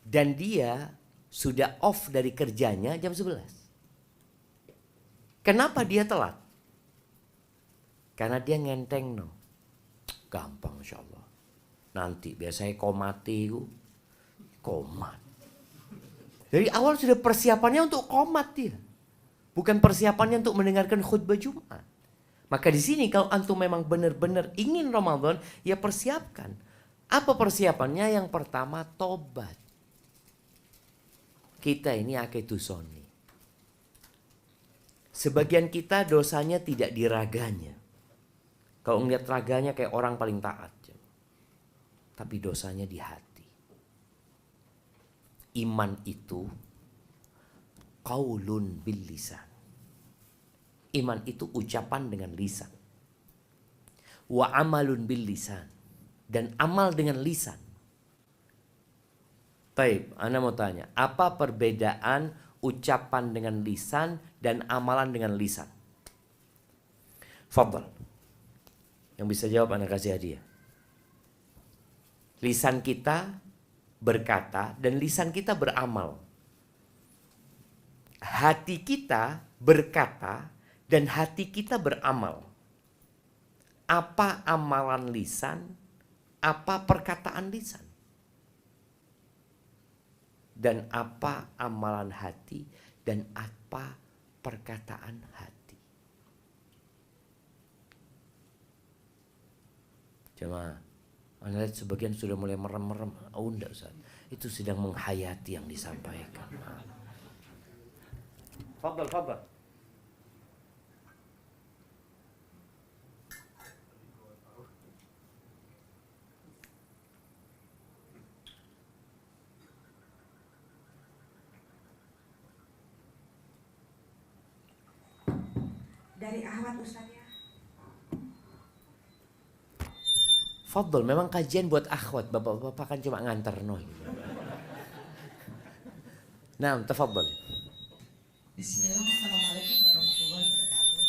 Dan dia sudah off dari kerjanya jam 11. Kenapa dia telat? Karena dia ngenteng no. Gampang insya Allah. Nanti biasanya komati komat. Dari awal sudah persiapannya untuk komat dia. Bukan persiapannya untuk mendengarkan khutbah Jumat. Maka di sini kalau antum memang benar-benar ingin Ramadan, ya persiapkan. Apa persiapannya? Yang pertama, tobat. Kita ini akidusoni. Sebagian kita dosanya tidak di raganya. Kalau ngeliat raganya kayak orang paling taat. Tapi dosanya di hati. Iman itu qaulun bil lisan. Iman itu ucapan dengan lisan. Wa amalun bil lisan. Dan amal dengan lisan. Taib, ana mau tanya, apa perbedaan ucapan dengan lisan dan amalan dengan lisan? Fadhal. Yang bisa jawab ana kasih hadiah. Lisan kita berkata dan lisan kita beramal. Hati kita berkata dan hati kita beramal. Apa amalan lisan? apa perkataan lisan dan apa amalan hati dan apa perkataan hati. Jemaah, Anda lihat sebagian sudah mulai merem-merem. Oh enggak Ustaz, itu sedang menghayati yang disampaikan. Fadal. Dari Ahmad Ustaz ya. Fadal, memang kajian buat akhwat, bapak-bapak kan cuma nganter noh. Nah, tafadhal. Bismillah, Assalamualaikum warahmatullahi wabarakatuh.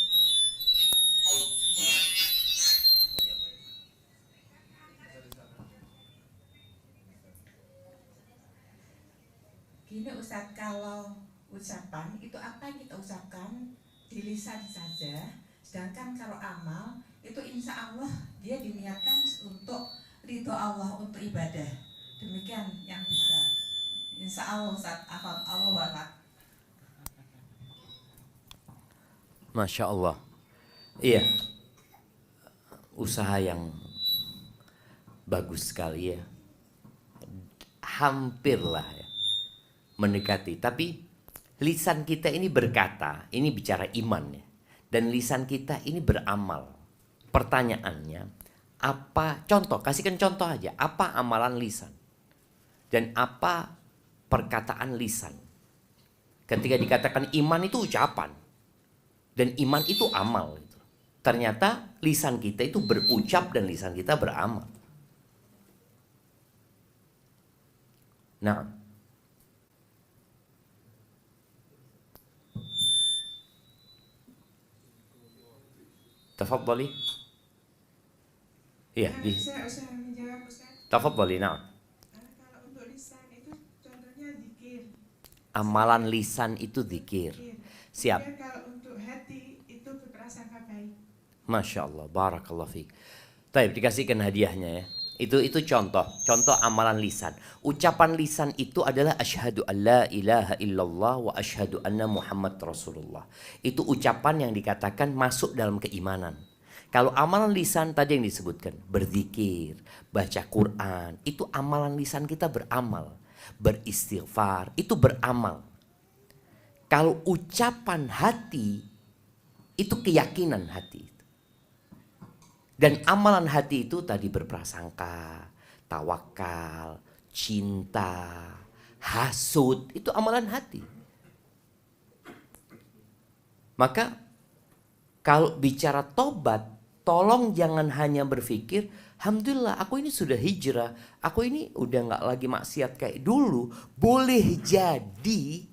Gini Ustaz, kalau ucapan itu apa yang kita ucapkan di lisan saja, sedangkan kalau amal itu insya Allah dia diniatkan untuk ridho Allah, untuk ibadah. Demikian yang bisa. Insya Allah Ustaz, Allah wa'ala. Masya Allah. Iya, usaha yang bagus sekali ya. Hampirlah ya, mendekati. Tapi lisan kita ini berkata, ini bicara iman ya. Dan lisan kita ini beramal. Pertanyaannya, apa contoh? Kasihkan contoh aja. Apa amalan lisan? Dan apa perkataan lisan? Ketika dikatakan iman itu ucapan. Dan iman itu amal. Ternyata lisan kita itu berucap dan lisan kita beramal. Nah, tafadhali. Iya, Saya menjawab Ustaz. tafadhali. Nah, Kalau untuk lisan itu contohnya zikir. amalan lisan itu zikir. Siap. Kemudian kalau untuk hati itu berprasangka baik. Masya Allah, barakallah fiik. Taib, dikasihkan hadiahnya ya. Itu contoh amalan lisan. Ucapan lisan itu adalah asyhadu an la ilaha illallah wa asyhadu anna Muhammad Rasulullah. Itu ucapan yang dikatakan masuk dalam keimanan. Kalau amalan lisan tadi yang disebutkan, berzikir, baca Quran, itu amalan lisan kita beramal. Beristighfar, itu beramal. Kalau ucapan hati, itu keyakinan hati. Dan amalan hati itu tadi berprasangka, tawakal, cinta, hasud, itu amalan hati. Maka kalau bicara tobat, tolong jangan hanya berpikir, alhamdulillah aku ini sudah hijrah, aku ini udah gak lagi maksiat kayak dulu. Boleh jadi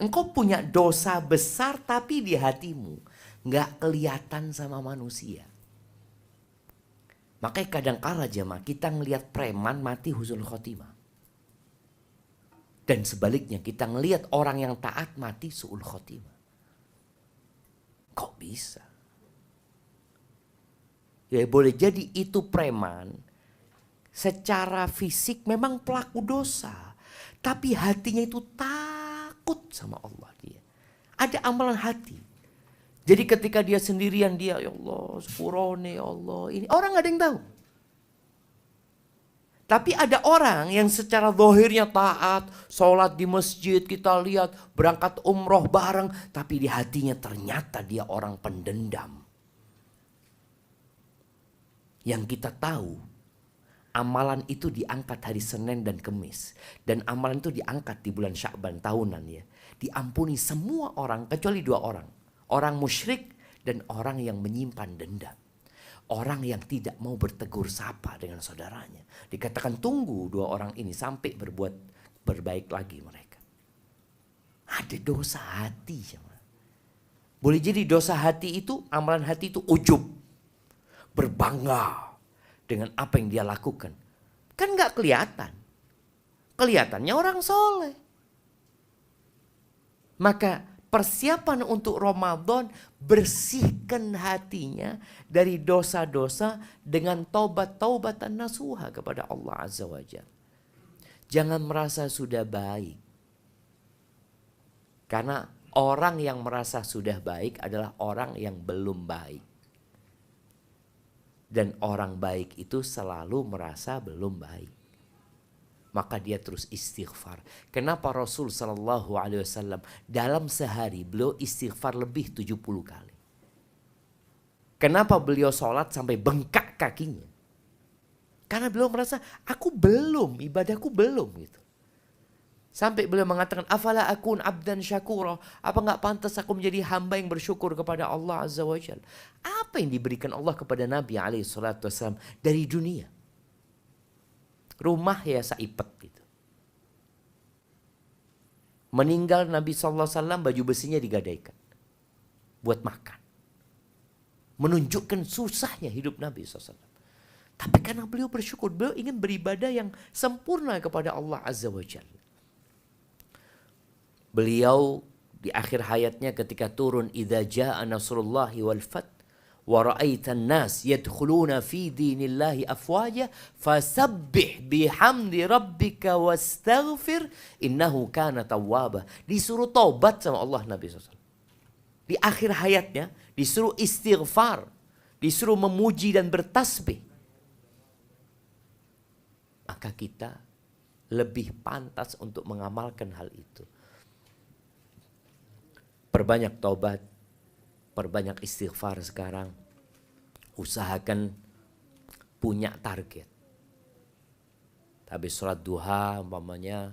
engkau punya dosa besar tapi di hatimu gak kelihatan sama manusia. Makanya kadang-kala jemaah kita ngelihat preman mati husnul khotimah. Dan sebaliknya kita ngelihat orang yang taat mati su'ul khotimah. Kok bisa? Ya boleh jadi itu preman secara fisik memang pelaku dosa. Tapi hatinya itu takut sama Allah dia. Ada amalan hati. Jadi ketika dia sendirian dia, ya Allah, sepurone, ya Allah, ini orang gak ada yang tahu. Tapi ada orang yang secara zahirnya taat, sholat di masjid kita lihat, berangkat umroh bareng, tapi di hatinya ternyata dia orang pendendam. Yang kita tahu, amalan itu diangkat hari Senin dan Kamis. Dan amalan itu diangkat di bulan Sya'ban tahunan ya. Diampuni semua orang kecuali dua orang. Orang musyrik dan orang yang menyimpan dendam. Orang yang tidak mau bertegur sapa dengan saudaranya. Dikatakan tunggu dua orang ini sampai berbuat berbaik lagi mereka. Ada dosa hati. Boleh jadi dosa hati itu, amalan hati itu ujub. Berbangga dengan apa yang dia lakukan. Kan gak kelihatan. Kelihatannya orang soleh. Maka persiapan untuk Ramadan, bersihkan hatinya dari dosa-dosa dengan taubatan nasuha kepada Allah Azza wa Jalla. Jangan merasa sudah baik. Karena orang yang merasa sudah baik adalah orang yang belum baik. Dan orang baik itu selalu merasa belum baik. Maka dia terus istighfar. Kenapa Rasul Sallallahu Alaihi Wasallam dalam sehari beliau istighfar lebih 70 kali? Kenapa beliau sholat sampai bengkak kakinya? Karena beliau merasa aku belum, ibadahku belum gitu. Sampai beliau mengatakan, afala akun abdan syakura. Apa enggak pantas aku menjadi hamba yang bersyukur kepada Allah Azza wa Jalla? Apa yang diberikan Allah kepada Nabi SAW dari dunia? Rumah ya saipet gitu. Meninggal Nabi SAW, baju besinya digadaikan. Buat makan. Menunjukkan susahnya hidup Nabi SAW. Tapi karena beliau bersyukur, beliau ingin beribadah yang sempurna kepada Allah Azza wa Jalla. Beliau di akhir hayatnya ketika turun, idza jaa nasrullahi wal fath wa ra'aitan nas yadkhuluna fi dinillahi afwaja fasabbih bihamdi rabbika wastaghfir innahu kana tawwaba. Disuruh taubat sama Allah Nabi SAW. Di akhir hayatnya disuruh istighfar, disuruh memuji dan bertasbih. Maka kita lebih pantas untuk mengamalkan hal itu. Perbanyak taubat, perbanyak istighfar sekarang. Usahakan punya target. Habis sholat duha umpamanya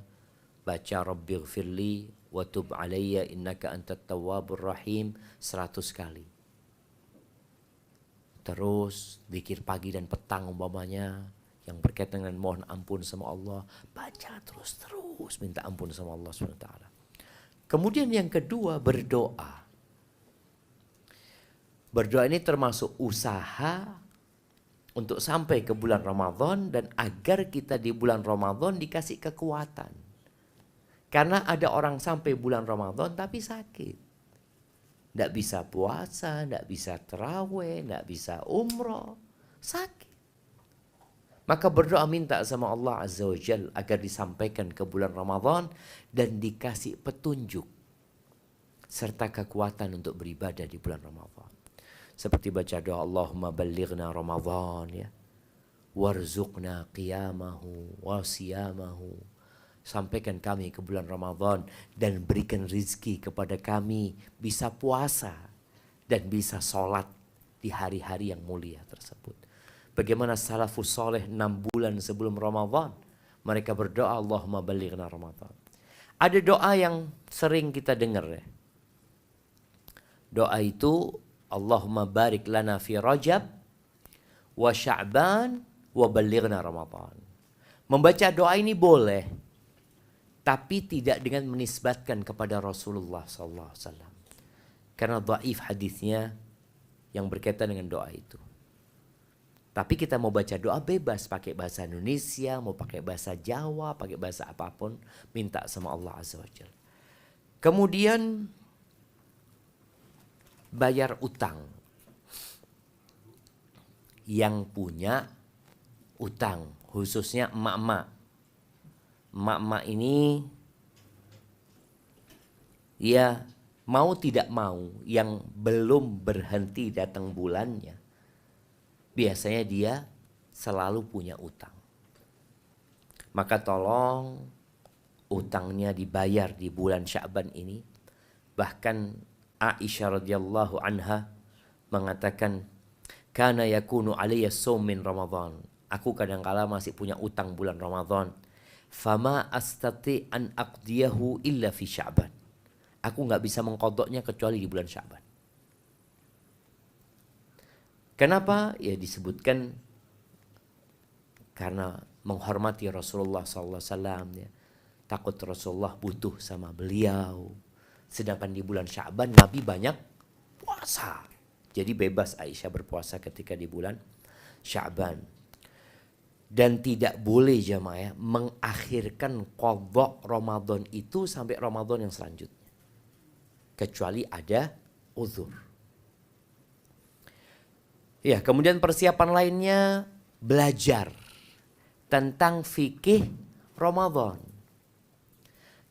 baca Rabbighfirli wa tub alayya innaka antat tawwabur rahim 100 kali. Terus zikir pagi dan petang umpamanya yang berkaitan dengan mohon ampun sama Allah, baca terus minta ampun sama Allah SWT. Kemudian yang kedua, berdoa. Berdoa ini termasuk usaha untuk sampai ke bulan Ramadan dan agar kita di bulan Ramadan dikasih kekuatan. Karena ada orang sampai bulan Ramadan tapi sakit. Tidak bisa puasa, tidak bisa tarawih, tidak bisa umroh. Sakit. Maka berdoa minta sama Allah Azza wa Jalla agar disampaikan ke bulan Ramadan dan dikasih petunjuk serta kekuatan untuk beribadah di bulan Ramadan. Seperti baca doa Allahumma ballighna Ramadan ya. Warzuqna qiyamahu wa siyamahu. Sampaikan kami ke bulan Ramadan dan berikan rizki kepada kami bisa puasa dan bisa sholat di hari-hari yang mulia tersebut. Bagaimana salafus soleh 6 bulan sebelum Ramadan mereka berdoa Allahumma ballighna Ramadan. Ada doa yang sering kita dengar ya. Doa itu Allahumma barik lana fi Rajab wa Sya'ban wa ballighna Ramadan. Membaca doa ini boleh, tapi tidak dengan menisbatkan kepada Rasulullah SAW. Karena dhaif hadisnya yang berkaitan dengan doa itu. Tapi kita mau baca doa bebas, pakai bahasa Indonesia, mau pakai bahasa Jawa, pakai bahasa apapun, minta sama Allah Azza wa Jalla. Kemudian bayar utang. Yang punya utang, khususnya emak-emak. Emak-emak ini ya mau tidak mau yang belum berhenti datang bulannya, biasanya dia selalu punya utang. Maka tolong utangnya dibayar di bulan Sya'ban ini. Bahkan Aisyah radhiyallahu anha mengatakan, kana yakunu alayya shaum min Ramadan. Aku kadangkala masih punya utang bulan Ramadan. Fama astati an aqdiyahu illa fi Sya'ban. Aku enggak bisa mengqadhanya kecuali di bulan Sya'ban. Kenapa? Ya disebutkan karena menghormati Rasulullah SAW ya. Takut Rasulullah butuh sama beliau. Sedangkan di bulan Sya'ban Nabi banyak puasa. Jadi bebas Aisyah berpuasa ketika di bulan Sya'ban. Dan tidak boleh jamaah mengakhirkan qadha Ramadan itu sampai Ramadan yang selanjutnya. kecuali ada uzur. Ya, kemudian persiapan lainnya belajar tentang fikih Ramadan.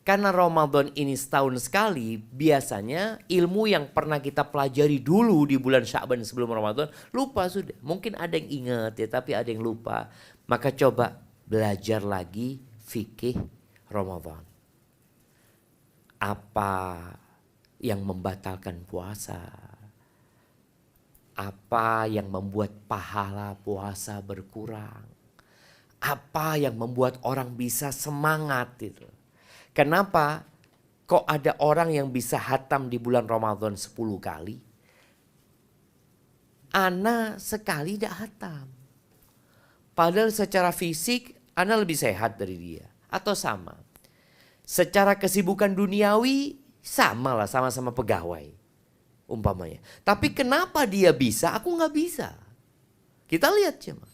Karena Ramadan ini setahun sekali, biasanya ilmu yang pernah kita pelajari dulu di bulan Sya'ban sebelum Ramadan, lupa sudah. Mungkin ada yang ingat ya, tapi ada yang lupa. Maka coba belajar lagi fikih Ramadan. Apa yang membatalkan puasa? Apa yang membuat pahala puasa berkurang? Apa yang membuat orang bisa semangat itu? Kenapa kok ada orang yang bisa hatam di bulan Ramadan 10 kali? Ana sekali tidak hatam. Padahal secara fisik Ana lebih sehat dari dia. Atau sama. Secara kesibukan duniawi sama lah, sama-sama pegawai. Umpamanya. Tapi kenapa dia bisa, aku nggak bisa? Kita lihat cuma.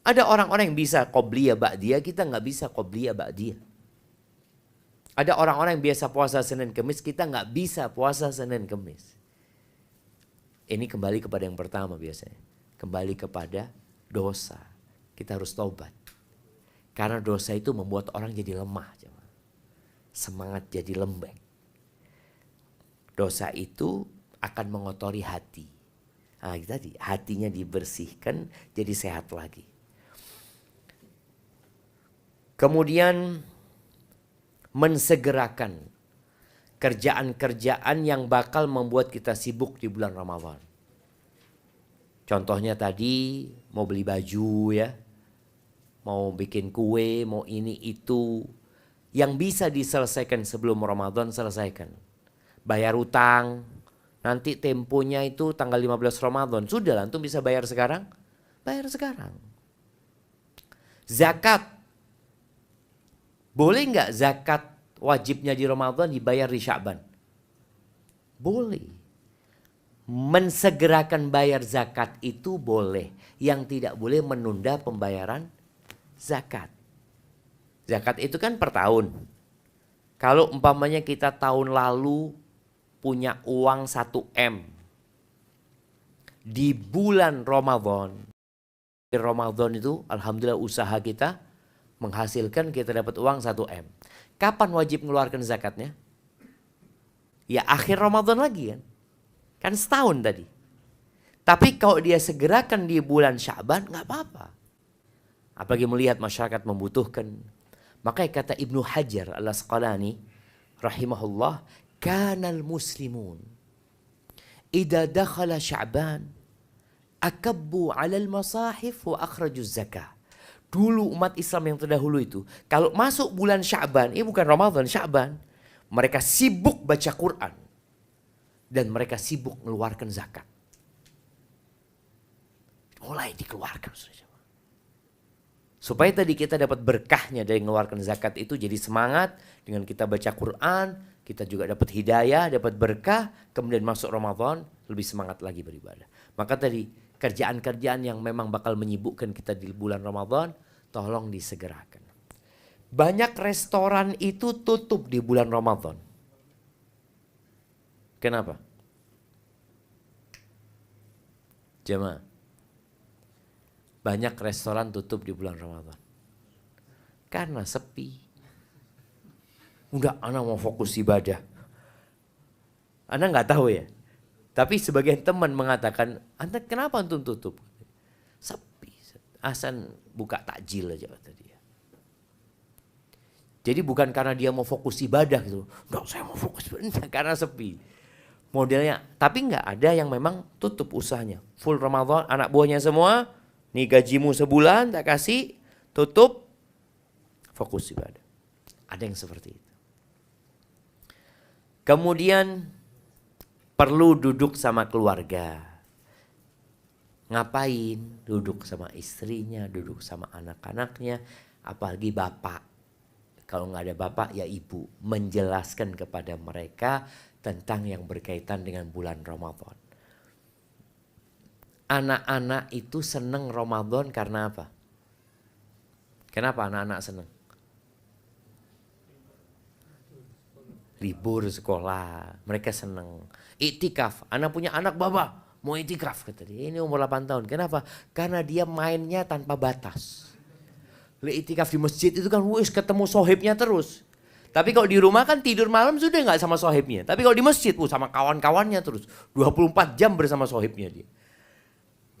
Ada orang-orang yang bisa qobliyah ba'diyah, kita nggak bisa qobliyah ba'diyah. Ada orang-orang yang biasa puasa Senin Kemis, kita nggak bisa puasa Senin Kemis. Ini kembali kepada yang pertama biasanya. Kembali kepada dosa. Kita harus taubat. Karena dosa itu membuat orang jadi lemah. Semangat jadi lembek. Dosa itu akan mengotori hati. Nah, tadi hatinya dibersihkan jadi sehat lagi. Kemudian mensegerakan kerjaan-kerjaan yang bakal membuat kita sibuk di bulan Ramadan. Contohnya tadi mau beli baju ya, mau bikin kue, mau ini itu. Yang bisa diselesaikan sebelum Ramadan selesaikan. Bayar utang, nanti temponya itu tanggal 15 Ramadan. Sudah lah, antum bisa bayar sekarang? Bayar sekarang. Zakat. Boleh nggak zakat wajibnya di Ramadan dibayar di Sya'ban? Boleh. Mensegerakan bayar zakat itu boleh. Yang tidak boleh menunda pembayaran zakat. Zakat itu kan per tahun. Kalau umpamanya kita tahun lalu punya uang 1 M. Di bulan Ramadan. Di Ramadan itu alhamdulillah usaha kita menghasilkan kita dapat uang 1 M. Kapan wajib mengeluarkan zakatnya? Ya akhir Ramadan lagi kan. Kan setahun tadi. Tapi kalau dia segerakan di bulan Sya'ban nggak apa-apa. Apalagi melihat masyarakat membutuhkan. Makanya kata Ibnu Hajar al-Asqalani rahimahullah, kanal muslimun idza dakhala Sya'ban akabbu 'ala al-masahif wa akhraju zakah. Dulu umat Islam yang terdahulu itu, kalau masuk bulan Sya'ban, ini bukan Ramadan, Sya'ban, mereka sibuk baca Quran. Dan mereka sibuk mengeluarkan zakat. Mulai dikeluarkan. Supaya tadi kita dapat berkahnya dari mengeluarkan zakat itu jadi semangat. Dengan kita baca Quran, kita juga dapat hidayah, dapat berkah. Kemudian masuk Ramadan, lebih semangat lagi beribadah. Maka tadi kerjaan-kerjaan yang memang bakal menyibukkan kita di bulan Ramadan, tolong disegerakan. Banyak restoran itu tutup di bulan Ramadan. Kenapa? Jemaah. Banyak restoran tutup di bulan Ramadan. Karena sepi. Udah, anak mau fokus ibadah. Anak nggak tahu ya. Tapi sebagian teman mengatakan, Anda kenapa antum tutup? Sepi. Asan buka takjil aja kata dia. Jadi bukan karena dia mau fokus ibadah gitu. Enggak, saya mau fokus ibadah karena sepi. Modelnya, tapi enggak ada yang memang tutup usahanya. Full Ramadan, anak buahnya semua, nih gajimu sebulan tak kasih, tutup, fokus ibadah. Ada yang seperti itu. Kemudian perlu duduk sama keluarga. Ngapain? Duduk sama istrinya, duduk sama anak-anaknya, apalagi bapak. Kalau nggak ada bapak ya ibu. Menjelaskan kepada mereka tentang yang berkaitan dengan bulan Ramadan. Anak-anak itu senang Ramadan karena apa? Kenapa anak-anak senang? libur sekolah, mereka seneng. Iktikaf, anak punya anak baba, mau iktikaf kata dia. Ini umur 8 tahun. Kenapa? Karena dia mainnya tanpa batas. Iktikaf di masjid itu kan wis ketemu sohibnya terus. Tapi kalau di rumah kan tidur malam sudah nggak sama sohibnya. Tapi kalau di masjid sama kawan-kawannya terus. 24 jam bersama sohibnya dia.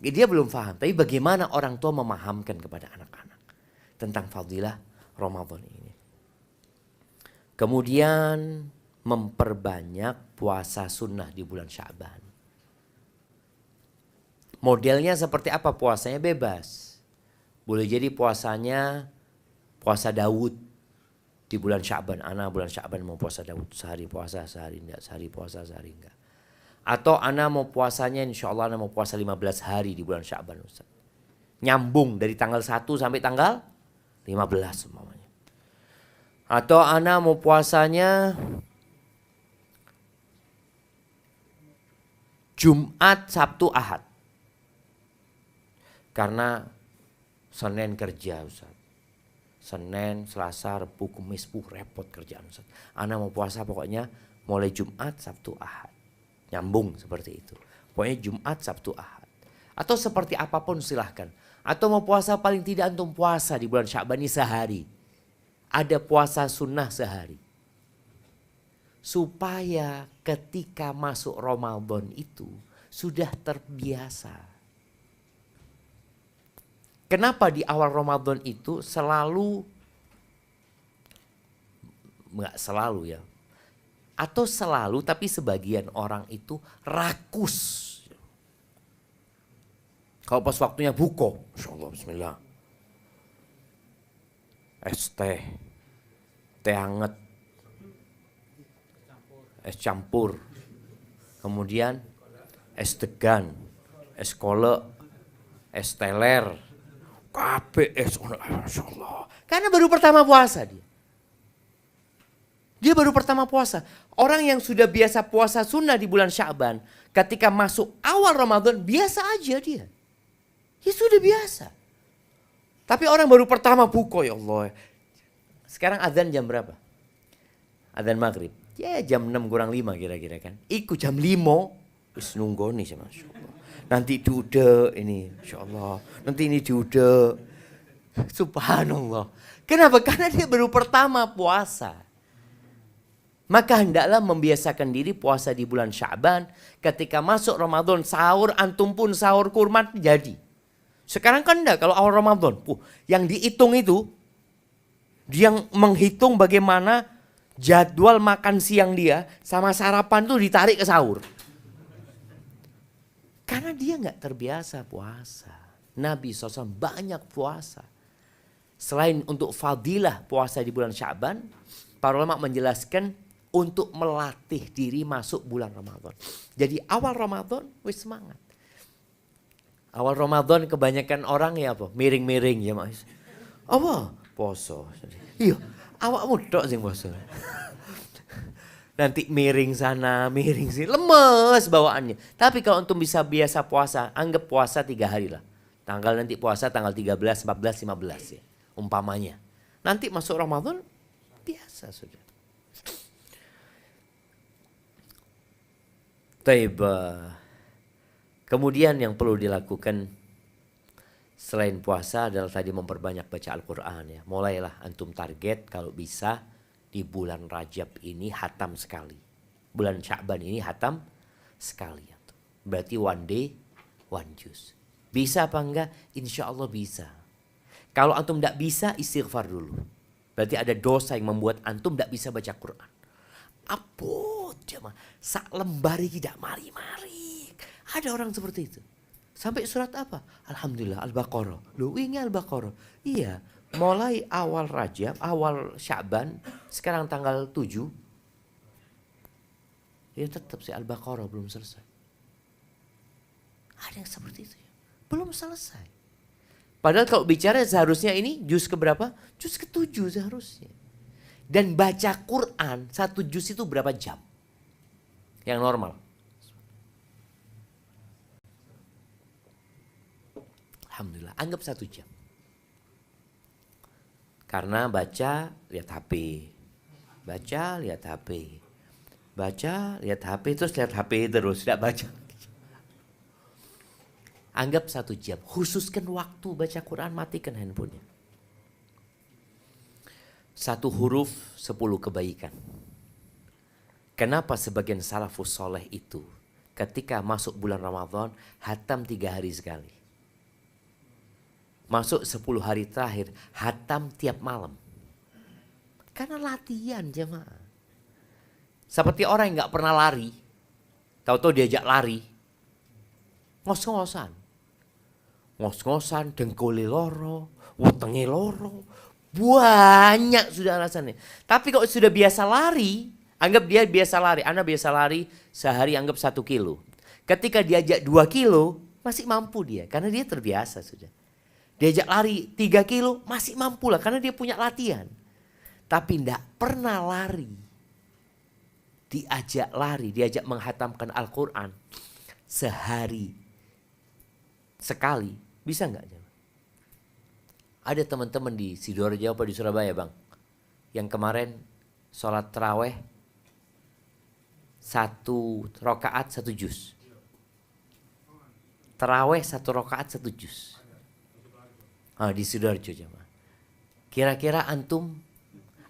Dia belum paham. Tapi bagaimana orang tua memahamkan kepada anak-anak tentang fadilah Ramadan ini. Kemudian memperbanyak puasa sunnah di bulan Sya'ban. Modelnya seperti apa puasanya? Bebas. Boleh jadi puasanya puasa Daud di bulan Sya'ban. Ana bulan Sya'ban mau puasa Daud. Sehari puasa, sehari enggak. Sehari puasa, sehari enggak. Atau ana mau puasanya insya Allah ana mau puasa 15 hari di bulan Sya'ban Ustaz. Nyambung dari tanggal 1 sampai tanggal 15 semuanya. Atau ana mau puasanya Jumat, Sabtu, Ahad. Karena Senin kerja Ustaz. Senin, Selasa, Rabu, Kamis, repot kerjaan Ustaz. Ana mau puasa pokoknya mulai Jumat, Sabtu, Ahad. Nyambung seperti itu. Pokoknya Jumat, Sabtu, Ahad. Atau seperti apapun silahkan. Atau mau puasa paling tidak antum puasa di bulan Sya'ban ini sehari. Ada puasa sunnah sehari. Supaya ketika masuk Ramadan itu sudah terbiasa. Kenapa di awal Ramadan itu selalu, enggak selalu ya. Atau selalu tapi sebagian orang itu rakus. Kalau pas waktunya buko, insyaallah bismillah. Es teh hangat, es campur, kemudian es degan, es kolak, es teler, kabeh es, insyaallah. Karena baru pertama puasa dia. Dia baru pertama puasa. Orang yang sudah biasa puasa sunnah di bulan Sya'ban, ketika masuk awal Ramadan biasa aja dia. Ya sudah biasa. Tapi orang baru pertama buko, ya Allah. Sekarang azan jam berapa? Azan maghrib. Ya jam 6 kurang 5 kira-kira kan. Ikut jam 5. Wis nunggoni sama Masya Allah. Nanti diudah ini. Insya Allah. Nanti ini diudah. Subhanallah. Kenapa? Karena dia baru pertama puasa. Maka hendaklah membiasakan diri puasa di bulan Sya'ban. Ketika masuk Ramadan sahur, antum pun sahur kurma jadi. Sekarang kan enggak, kalau awal Ramadan. Yang dihitung itu, yang menghitung bagaimana jadwal makan siang dia sama sarapan tuh ditarik ke sahur. Karena dia enggak terbiasa puasa. Nabi SAW banyak puasa. Selain untuk fadilah puasa di bulan Sya'ban, para ulama menjelaskan untuk melatih diri masuk bulan Ramadan. Jadi awal Ramadan wis semangat. Awal Ramadan kebanyakan orang ya apa? Miring-miring ya Mas. Apa? Poso. Iya, awakmu tok sing poso. Nanti miring sana, miring sini, lemes bawaannya. Tapi kalau antum bisa biasa puasa, anggap puasa 3 hari lah. Tanggal nanti puasa tanggal 13, 14, 15 ya. Umpamanya. Nanti masuk Ramadan biasa sudah. Taib. Kemudian yang perlu dilakukan selain puasa adalah tadi memperbanyak baca Al-Quran ya. Mulailah antum target kalau bisa di bulan Rajab ini hatam sekali. Bulan Sya'ban ini hatam sekali. Berarti one day, one juz. Bisa apa enggak? Insya Allah bisa. Kalau antum tidak bisa istighfar dulu. Berarti ada dosa yang membuat antum tidak bisa baca Quran. Apot jemaah. Sak lembari tidak mari-mari. Ada orang seperti itu. Sampai surat apa? Alhamdulillah Al-Baqarah. Loh ini Al-Baqarah. Iya. Mulai awal Rajab, awal Sya'ban. Sekarang tanggal 7. Ya tetap si Al-Baqarah belum selesai. Ada yang seperti itu ya. Belum selesai. Padahal kalau bicara seharusnya ini juz keberapa? Juz ke-7 seharusnya. Dan baca Quran 1 juz itu berapa jam? Yang normal. Alhamdulillah, anggap 1 jam. Karena baca, lihat HP. Baca, lihat HP. Baca, lihat HP, terus lihat HP terus, tidak baca. Anggap 1 jam, khususkan waktu baca Quran, matikan handphonenya. 1 huruf 10 kebaikan. Kenapa sebagian salafus soleh itu ketika masuk bulan Ramadan hatam 3 hari sekali. Masuk 10 hari terakhir hatam tiap malam. Karena latihan jemaah. Seperti orang yang gak pernah lari, tahu-tahu diajak lari, ngos-ngosan. Ngos-ngosan, dengkuli loro, wetenge loro. Banyak sudah alasannya. Tapi kalau sudah biasa lari, anggap dia biasa lari. Anda biasa lari sehari anggap 1 kilo. Ketika diajak 2 kilo, masih mampu dia. Karena dia terbiasa sudah. Diajak lari 3 kilo, masih mampu lah. Karena dia punya latihan. Tapi tidak pernah lari. Diajak lari, diajak menghatamkan Al-Quran. Sehari. Sekali. Bisa nggak? Ada teman-teman di Sidoarjo apa di Surabaya bang, yang kemarin sholat taraweh 1 rakaat 1 juz. Taraweh 1 rakaat 1 juz. Di Sidoarjo jemaah. Kira-kira antum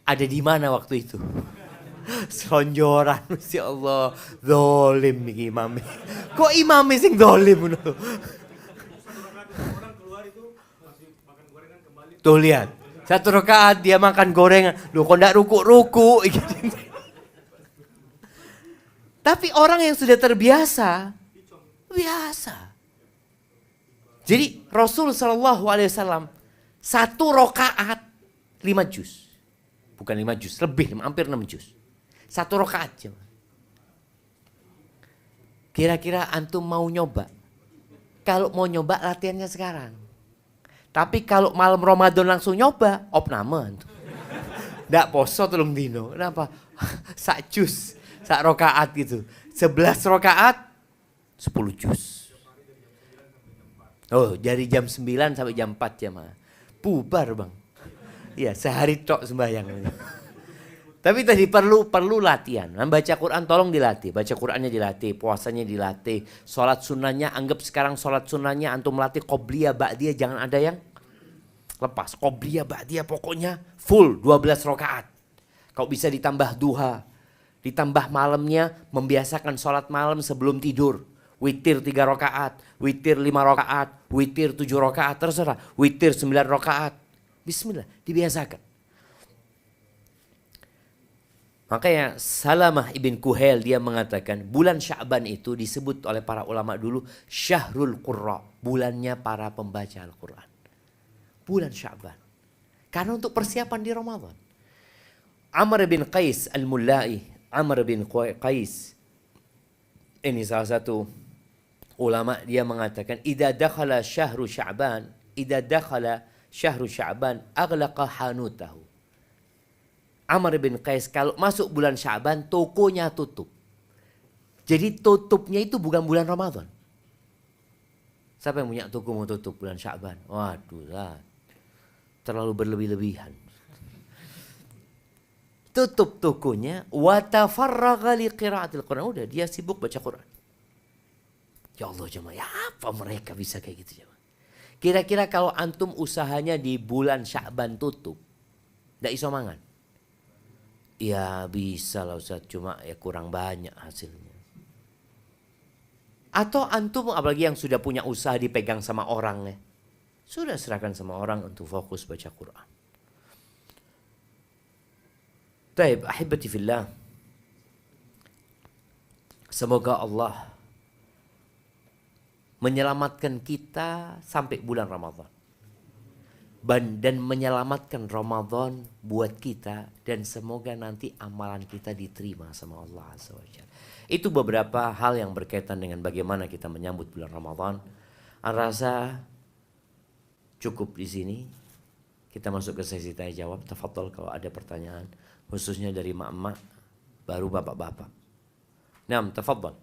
ada di mana waktu itu? Selonjoran, ya Allah, zolim nih imam. Kok imamnya sing zolim? Tuh lihat, 1 rakaat dia makan gorengan. Loh kok enggak ruku-ruku? Tapi orang yang sudah terbiasa, biasa. Jadi Rasul SAW 1 rakaat 5 juz. Bukan 5 juz, lebih, hampir 6 juz. 1 rakaat. Kira-kira antum mau nyoba? Kalau mau nyoba latihannya sekarang. Tapi kalau malam Ramadan langsung nyoba, opname. Nggak poso 3 dino. Kenapa? Sak juz, sak rakaat gitu. 11 rakaat, 10 juz. Oh, dari jam 9 sampai jam 4 jemaah. Bubar bang. Iya, sehari tok sembahyang. Tapi tadi perlu latihan. Baca Quran tolong dilatih. Baca Qurannya dilatih, puasanya dilatih. Sholat sunnahnya, anggap sekarang sholat sunnahnya antum melatih qobliyah ba'diyah, jangan ada yang lepas. Qobliyah ba'diyah pokoknya full 12 rakaat. Kalau bisa ditambah duha. Ditambah malamnya membiasakan sholat malam sebelum tidur. Witir 3 rakaat, witir 5 rakaat, witir 7 rakaat, terserah. Witir 9 rakaat. Bismillah, dibiasakan. Makanya Salamah ibn Kuhail dia mengatakan bulan Sya'ban itu disebut oleh para ulama dulu Syahrul Qurra, bulannya para pembaca Al-Quran. Bulan Sya'ban. Karena untuk persiapan di Ramadan. Amr bin Qais al-Mullai, Amr bin Qais, ini salah satu ulama, dia mengatakan idza dakhala syahru Sya'ban, idza dakhala syahru Sya'ban aghlaqa hanutahu. Amr bin Qais kalau masuk bulan Sya'ban tokonya tutup. Jadi tutupnya itu bukan bulan Ramadan. Siapa yang punya toko mau tutup bulan Sya'ban? Waduh lah. Terlalu berlebih-lebihan. Tutup tokonya wa tafarraga li qiraatil Quran. Udah dia sibuk baca Quran. Ya Allah jemaah, ya apa mereka bisa kayak gitu jemaah? Kira-kira kalau antum usahanya di bulan Sya'ban tutup, ndak iso mangan? Ya bisa lah Ustaz, cuma ya kurang banyak hasilnya. Atau antum apalagi yang sudah punya usaha dipegang sama orang ya, sudah serahkan sama orang untuk fokus baca Quran. Taib, ahibati fillah. Semoga Allah menyelamatkan kita sampai bulan Ramadan. Dan menyelamatkan Ramadan buat kita. Dan semoga nanti amalan kita diterima sama Allah Azza wa Jalla. Itu beberapa hal yang berkaitan dengan bagaimana kita menyambut bulan Ramadan. Saya rasa cukup di sini. Kita masuk ke sesi tanya jawab. Tafadhol kalau ada pertanyaan. Khususnya dari mak-mak. Baru bapak-bapak. Naam, tafadhol.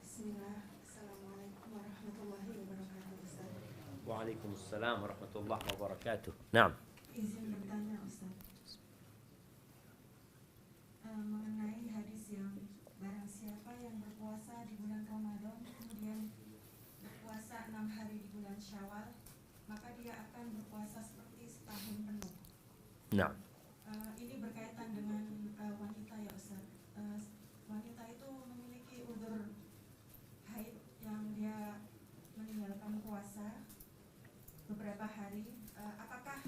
Bismillah, Assalamualaikum warahmatullahi wabarakatuh. Ustaz. Waalaikumsalam warahmatullahi wabarakatuh. Naam. Izin bertanya Ustaz, mengenai hadis yang barang siapa yang berpuasa di bulan Ramadan kemudian berpuasa 6 hari di bulan Syawal, maka dia akan berpuasa seperti setahun penuh. Naam. Ini berkaitan dengan wanita ya Ustaz. Wanita itu memiliki udzur haid yang dia meninggalkan puasa beberapa hari. Apakah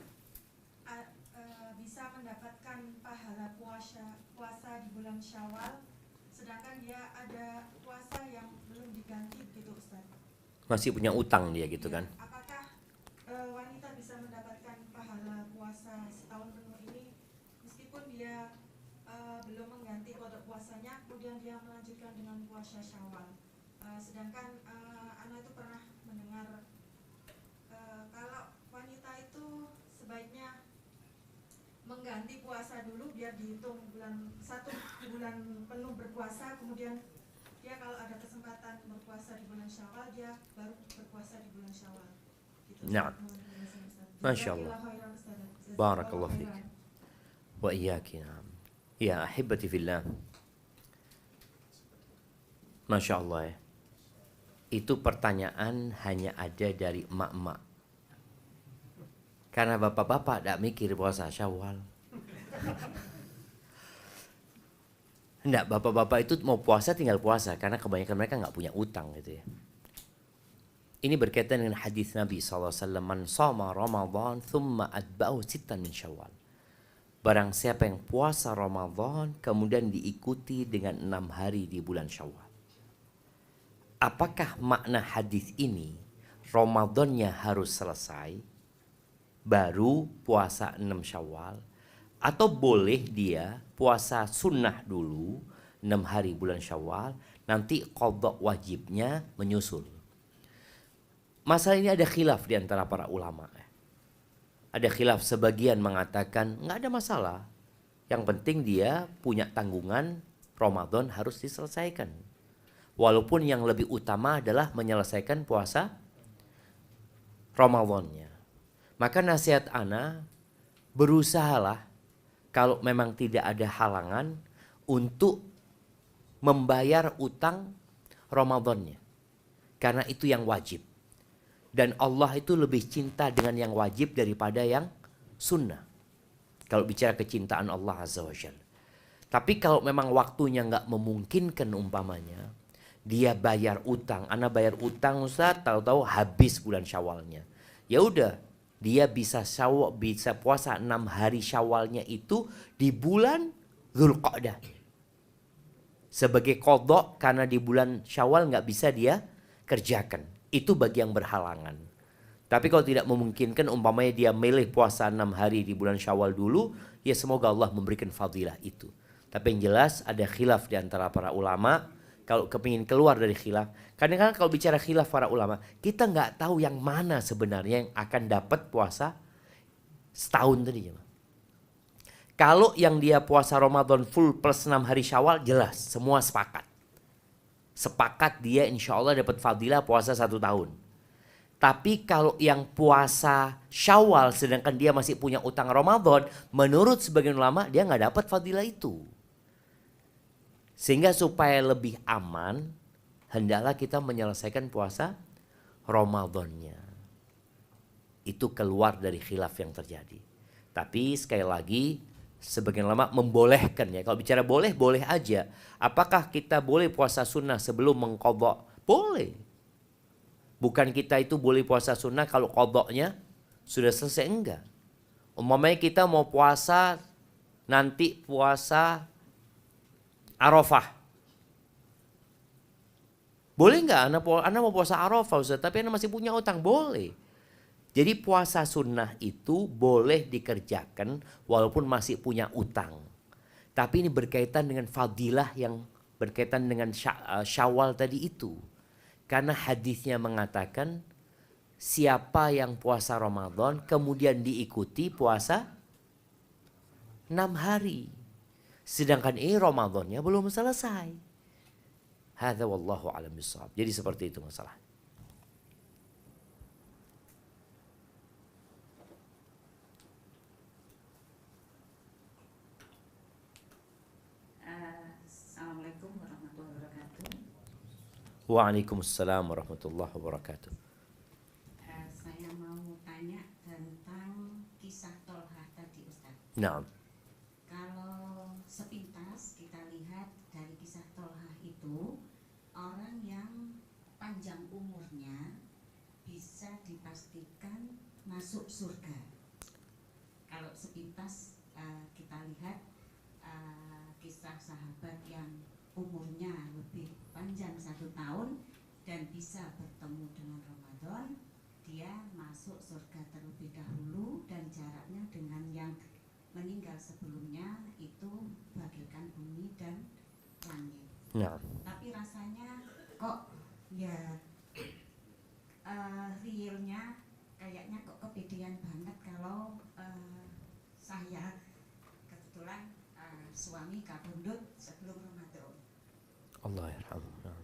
bisa mendapatkan pahala puasa di bulan Syawal, sedangkan dia ada puasa yang belum diganti gitu Ustaz? Masih punya utang dia gitu kan? Apakah wanita bisa mendapatkan pahala puasa setahun penuh ini meskipun dia belum mengganti kodok puasanya, kemudian dia melanjutkan dengan puasa Syawal? Sedangkan anak itu pernah mendengar kalau wanita itu sebaiknya mengganti puasa dulu biar dihitung satu bulan penuh berpuasa, kemudian dia kalau ada kesempatan berpuasa di bulan Syawal dia baru berpuasa di bulan Syawal gitu. Nah, Masya Allah. Barakallahu fiik. Wa iyyaki. Ya ahibati fillah. Masya Allah ya. Itu pertanyaan hanya ada dari emak-emak. Karena bapak-bapak tidak mikir puasa Syawal. Enggak, bapak-bapak itu mau puasa tinggal puasa. Karena kebanyakan mereka nggak punya utang gitu ya. Ini berkaitan dengan hadis Nabi SAW. Man shoma Ramadan thumma atba'ahu sittan min Syawal. Barang siapa yang puasa Ramadan kemudian diikuti dengan 6 hari di bulan Syawal. Apakah makna hadis ini Ramadannya harus selesai baru puasa 6 Syawal, atau boleh dia puasa sunnah dulu 6 hari bulan Syawal, nanti qadha wajibnya menyusul? Masalah ini ada khilaf di antara para ulama. Ada khilaf, sebagian mengatakan nggak ada masalah. Yang penting dia punya tanggungan Ramadan harus diselesaikan. Walaupun yang lebih utama adalah menyelesaikan puasa Ramadannya. Maka nasihat ana, berusahalah kalau memang tidak ada halangan untuk membayar utang Ramadannya. Karena itu yang wajib. Dan Allah itu lebih cinta dengan yang wajib daripada yang sunnah. Kalau bicara kecintaan Allah Azza wa Jalla. Tapi kalau memang waktunya nggak memungkinkan umpamanya, dia bayar utang. Ana bayar utang Ustaz, tahu-tahu habis bulan Syawalnya. Ya udah, dia bisa puasa 6 hari Syawalnya itu di bulan Dzulqa'dah. Sebagai qadha karena di bulan Syawal nggak bisa dia kerjakan. Itu bagi yang berhalangan. Tapi kalau tidak memungkinkan, umpamanya dia milih puasa 6 hari di bulan Syawal dulu, ya semoga Allah memberikan fadilah itu. Tapi yang jelas ada khilaf di antara para ulama. Kalau kepingin keluar dari khilaf, kadang-kadang kalau bicara khilaf para ulama, kita nggak tahu yang mana sebenarnya yang akan dapat puasa setahun tadi. Kalau yang dia puasa Ramadan full plus 6 hari Syawal, jelas semua sepakat. Sepakat dia insya Allah dapat fadilah puasa 1 tahun. Tapi kalau yang puasa Syawal sedangkan dia masih punya utang Ramadan, menurut sebagian ulama dia nggak dapat fadilah itu. Sehingga supaya lebih aman, hendaklah kita menyelesaikan puasa Ramadannya. Itu keluar dari khilaf yang terjadi. Tapi sekali lagi, sebagian ulama membolehkan ya. Kalau bicara boleh, boleh aja. Apakah kita boleh puasa sunnah sebelum mengqadha? Boleh. Bukan kita itu boleh puasa sunnah kalau qadhanya sudah selesai, enggak. Umpamanya kita mau puasa, nanti puasa Arafah. Boleh enggak? Anda mau puasa Arafah Ustaz, tapi Anda masih punya utang? Boleh. Jadi puasa sunnah itu boleh dikerjakan walaupun masih punya utang. Tapi ini berkaitan dengan fadilah yang berkaitan dengan Syawal tadi itu. Karena hadisnya mengatakan siapa yang puasa Ramadan kemudian diikuti puasa 6 hari. Sedangkan ini Ramadannya belum selesai. Hadza wallahu a'lam bishawab. Jadi seperti itu masalah. Waalaikumsalam warahmatullahi wabarakatuh. Saya mau tanya tentang kisah Tolha tadi, Ustaz. Nah, Kalau sepintas kita lihat dari kisah Tolha itu, orang yang panjang umurnya bisa dipastikan masuk surga. Kalau sepintas kita lihat kisah sahabat yang umurnya lebih panjang 1 tahun dan bisa bertemu dengan Ramadan, dia masuk surga terlebih dahulu, dan jaraknya dengan yang meninggal sebelumnya itu bagaikan bumi dan langit. nah, Tapi rasanya kok ya realnya kayaknya kok kepedean banget kalau saya kebetulan suami kabundut sebelum Ramadan. Allah yarhamu. Nah.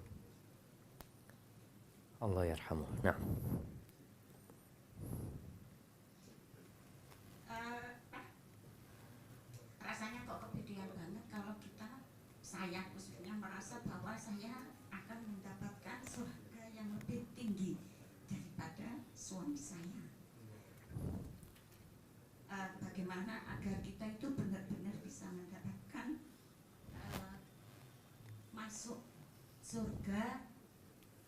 Allah yarhamu. Nah. Rasanya kok kepedean banget kalau saya khususnya merasa bahwa saya akan mendapatkan surga yang lebih tinggi daripada suami saya. Bagaimana agar kita itu benar-benar bisa mendapatkan masuk surga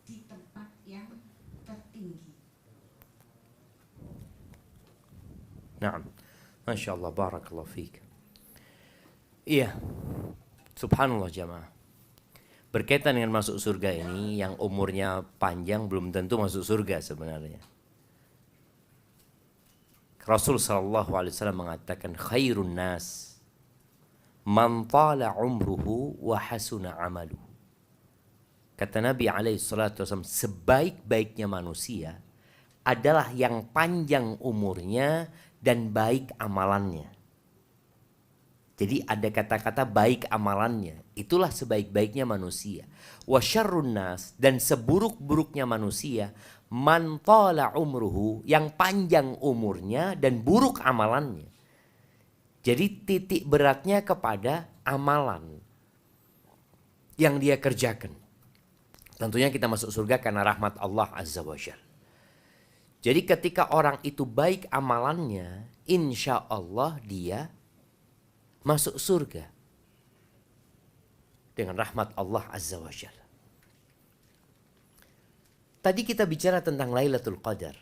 di tempat yang tertinggi. Naam. Masya Allah, barakallahu fiik. Iya, subhanallah jamaah. Berkaitan dengan masuk surga ini, yang umurnya panjang belum tentu masuk surga sebenarnya. Rasul SAW mengatakan, khairun nas man tala umruhu wa hasuna amaluhu. Kata Nabi SAW, sebaik-baiknya manusia adalah yang panjang umurnya dan baik amalannya. Jadi ada kata-kata baik amalannya. Itulah sebaik-baiknya manusia. Wa syarrun nas, dan seburuk-buruknya manusia, man tala umruhu, yang panjang umurnya dan buruk amalannya. Jadi titik beratnya kepada amalan yang dia kerjakan. Tentunya kita masuk surga karena rahmat Allah Azza wa Jalla. Jadi ketika orang itu baik amalannya, insya Allah dia masuk surga dengan rahmat Allah Azza wa Jalla. Tadi kita bicara tentang Lailatul Qadar.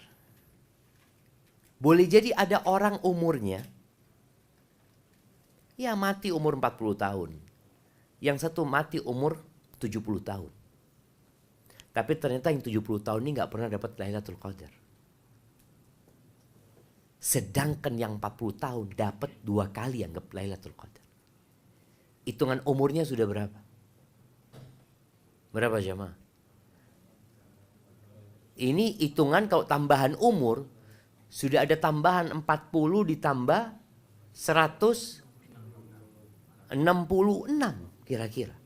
Boleh jadi ada orang umurnya ya mati umur 40 tahun. Yang satu mati umur 70 tahun. Tapi ternyata yang 70 tahun ini gak pernah dapat Lailatul Qadar. Sedangkan yang 40 tahun dapat 2 kali anggap Lailatul Qadar. Hitungan umurnya sudah berapa? Berapa jemaah? Ini hitungan kalau tambahan umur, sudah ada tambahan 40 ditambah 166 kira-kira.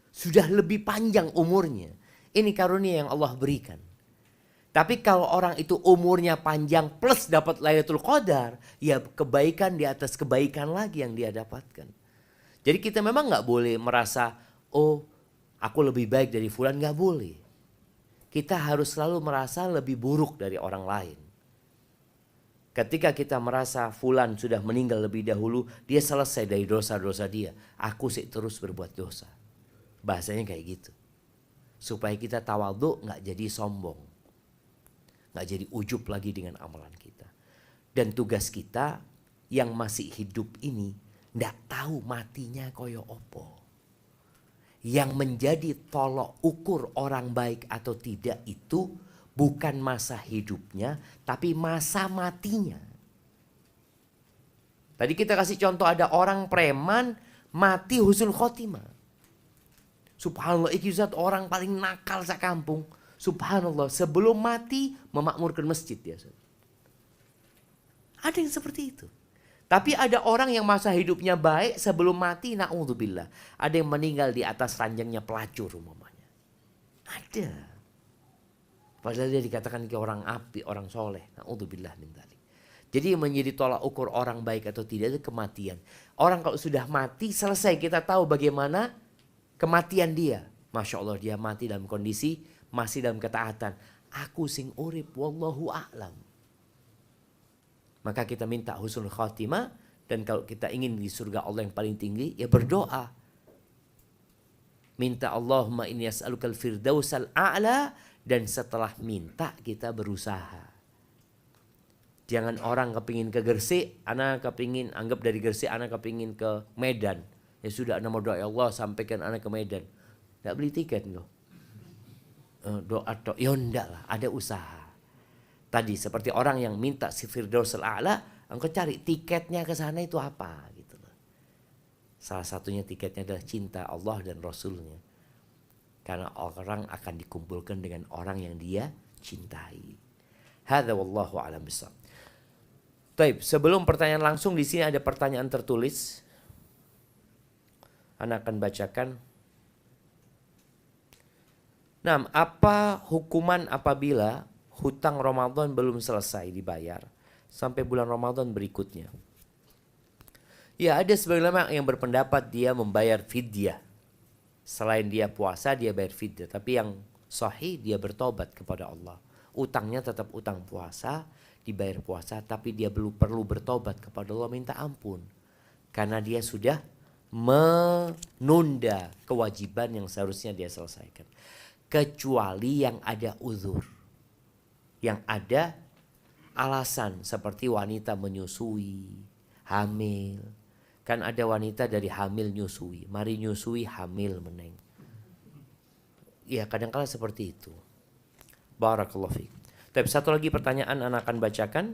Sudah lebih panjang umurnya. Ini karunia yang Allah berikan. Tapi kalau orang itu umurnya panjang plus dapat Lailatul Qadar, ya kebaikan di atas kebaikan lagi yang dia dapatkan. Jadi kita memang gak boleh merasa, oh aku lebih baik dari fulan, gak boleh. Kita harus selalu merasa lebih buruk dari orang lain. Ketika kita merasa fulan sudah meninggal lebih dahulu, dia selesai dari dosa-dosa dia. Aku sih terus berbuat dosa. Bahasanya kayak gitu. Supaya kita tawadhu, gak jadi sombong. Gak jadi ujub lagi dengan amalan kita. Dan tugas kita yang masih hidup ini, gak tahu matinya koyo opo. Yang menjadi tolok ukur orang baik atau tidak itu bukan masa hidupnya, tapi masa matinya. Tadi kita kasih contoh ada orang preman mati husnul khotimah. Subhanallah, iki zat orang paling nakal sakampung. Subhanallah, sebelum mati memakmurkan masjid dia. Ada yang seperti itu. Tapi ada orang yang masa hidupnya baik, sebelum mati na'udzubillah. Ada yang meninggal di atas ranjangnya pelacur umpamanya. Ada. Padahal dia dikatakan ke orang api, orang soleh. Na'udzubillah min dzalik. Jadi yang menjadi tolak ukur orang baik atau tidak itu kematian. Orang kalau sudah mati selesai, kita tahu bagaimana kematian dia. Masya Allah, dia mati dalam kondisi masih dalam ketaatan. Aku sing urip, wallahu a'lam. Maka kita minta husnul khatimah. Dan kalau kita ingin di surga Allah yang paling tinggi, ya berdoa. Minta Allahumma inni as'alukal firdausal a'la. Dan setelah minta kita berusaha. Jangan orang kepingin ke Gresik, anak kepingin, anggap dari Gresik anak kepingin ke Medan. Ya sudah, anak mau doa, ya Allah sampaikan anak ke Medan. Tidak beli tiket loh. Doa, ya enggak lah, ada usaha. Tadi seperti orang yang minta si Firdausul A'la, engkau cari tiketnya ke sana itu apa gitu loh. Salah satunya tiketnya adalah cinta Allah dan Rasulnya. Karena orang akan dikumpulkan dengan orang yang dia cintai. Hadza wallahu a'lam bishawab. Baik, sebelum pertanyaan langsung, di sini ada pertanyaan tertulis. Anak akan bacakan. Nah, apa hukuman apabila hutang Ramadan belum selesai dibayar sampai bulan Ramadan berikutnya? Ya, ada sebagian ulama yang berpendapat dia membayar fidyah. Selain dia puasa, dia bayar fidyah. Tapi yang sahih, dia bertobat kepada Allah. Utangnya tetap utang puasa, dibayar puasa, tapi dia perlu bertobat kepada Allah, minta ampun. Karena dia sudah menunda kewajiban yang seharusnya dia selesaikan. Kecuali yang ada uzur. Yang ada alasan seperti wanita menyusui, hamil. Kan ada wanita dari hamil nyusui, mari nyusui hamil meneng. Ya kadang-kala seperti itu. Barakallahu fiik. Tapi satu lagi pertanyaan anak akan bacakan.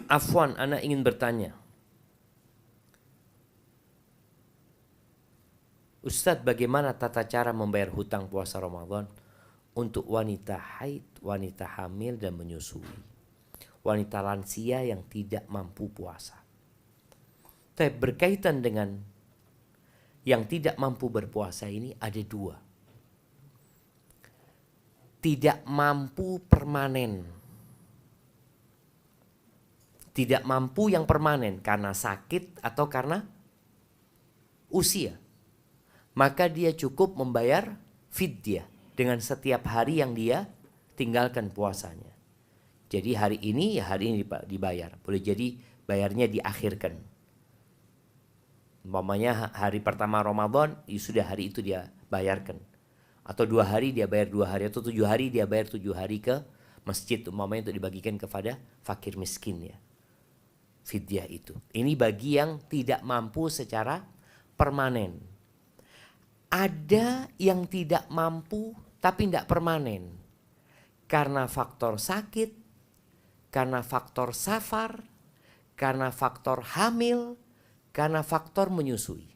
Afwan, anak ingin bertanya. Ustadz, bagaimana tata cara membayar hutang puasa Ramadan untuk wanita haid, wanita hamil dan menyusui, wanita lansia yang tidak mampu puasa? Tapi berkaitan dengan yang tidak mampu berpuasa ini ada dua. Tidak mampu permanen. Tidak mampu yang permanen karena sakit atau karena usia. Maka dia cukup membayar fidyah dengan setiap hari yang dia tinggalkan puasanya. Jadi hari ini ya hari ini dibayar. Boleh jadi bayarnya diakhirkan. Umpamanya hari pertama Ramadan, ya sudah hari itu dia bayarkan. Atau 2 hari dia bayar 2 hari. Atau 7 hari dia bayar 7 hari ke masjid. Umpamanya untuk dibagikan kepada fakir miskin ya. Fidyah itu. Ini bagi yang tidak mampu secara permanen. Ada yang tidak mampu tapi tidak permanen. Karena faktor sakit, karena faktor safar, karena faktor hamil, karena faktor menyusui.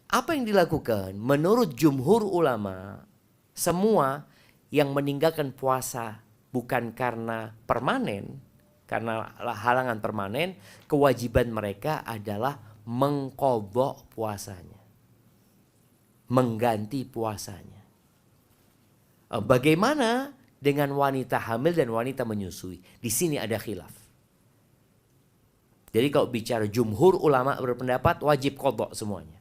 Apa yang dilakukan? Menurut jumhur ulama, semua yang meninggalkan puasa bukan karena permanen, karena halangan permanen, kewajiban mereka adalah mengqadha puasanya. Mengganti puasanya. Bagaimana dengan wanita hamil dan wanita menyusui? Di sini ada khilaf. Jadi kalau bicara jumhur ulama berpendapat wajib qadha semuanya.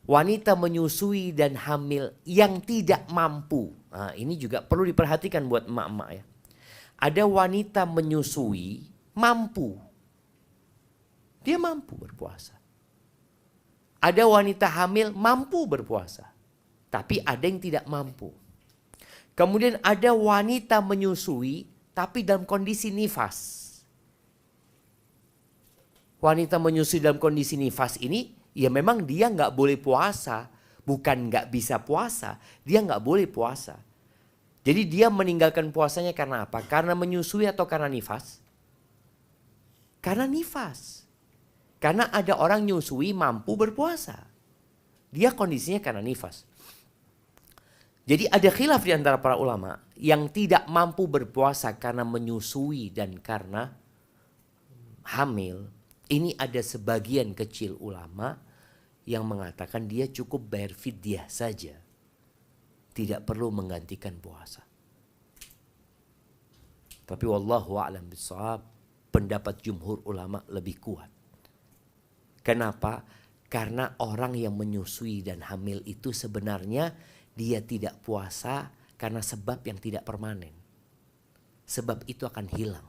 Wanita menyusui dan hamil yang tidak mampu. Nah, ini juga perlu diperhatikan buat emak-emak ya. Ada wanita menyusui mampu. Dia mampu berpuasa. Ada wanita hamil mampu berpuasa. Tapi ada yang tidak mampu. Kemudian ada wanita menyusui tapi dalam kondisi nifas. Wanita menyusui dalam kondisi nifas ini, ya memang dia nggak boleh puasa. Bukan nggak bisa puasa, dia nggak boleh puasa. Jadi dia meninggalkan puasanya karena apa? Karena menyusui atau karena nifas? Karena nifas. Karena ada orang nyusui mampu berpuasa. Dia kondisinya karena nifas. Jadi ada khilaf di antara para ulama yang tidak mampu berpuasa karena menyusui dan karena hamil. Ini ada sebagian kecil ulama yang mengatakan dia cukup bayar fidyah saja. Tidak perlu menggantikan puasa. Tapi wallahu a'lam bishawab, pendapat jumhur ulama lebih kuat. Kenapa? Karena orang yang menyusui dan hamil itu sebenarnya dia tidak puasa karena sebab yang tidak permanen. Sebab itu akan hilang.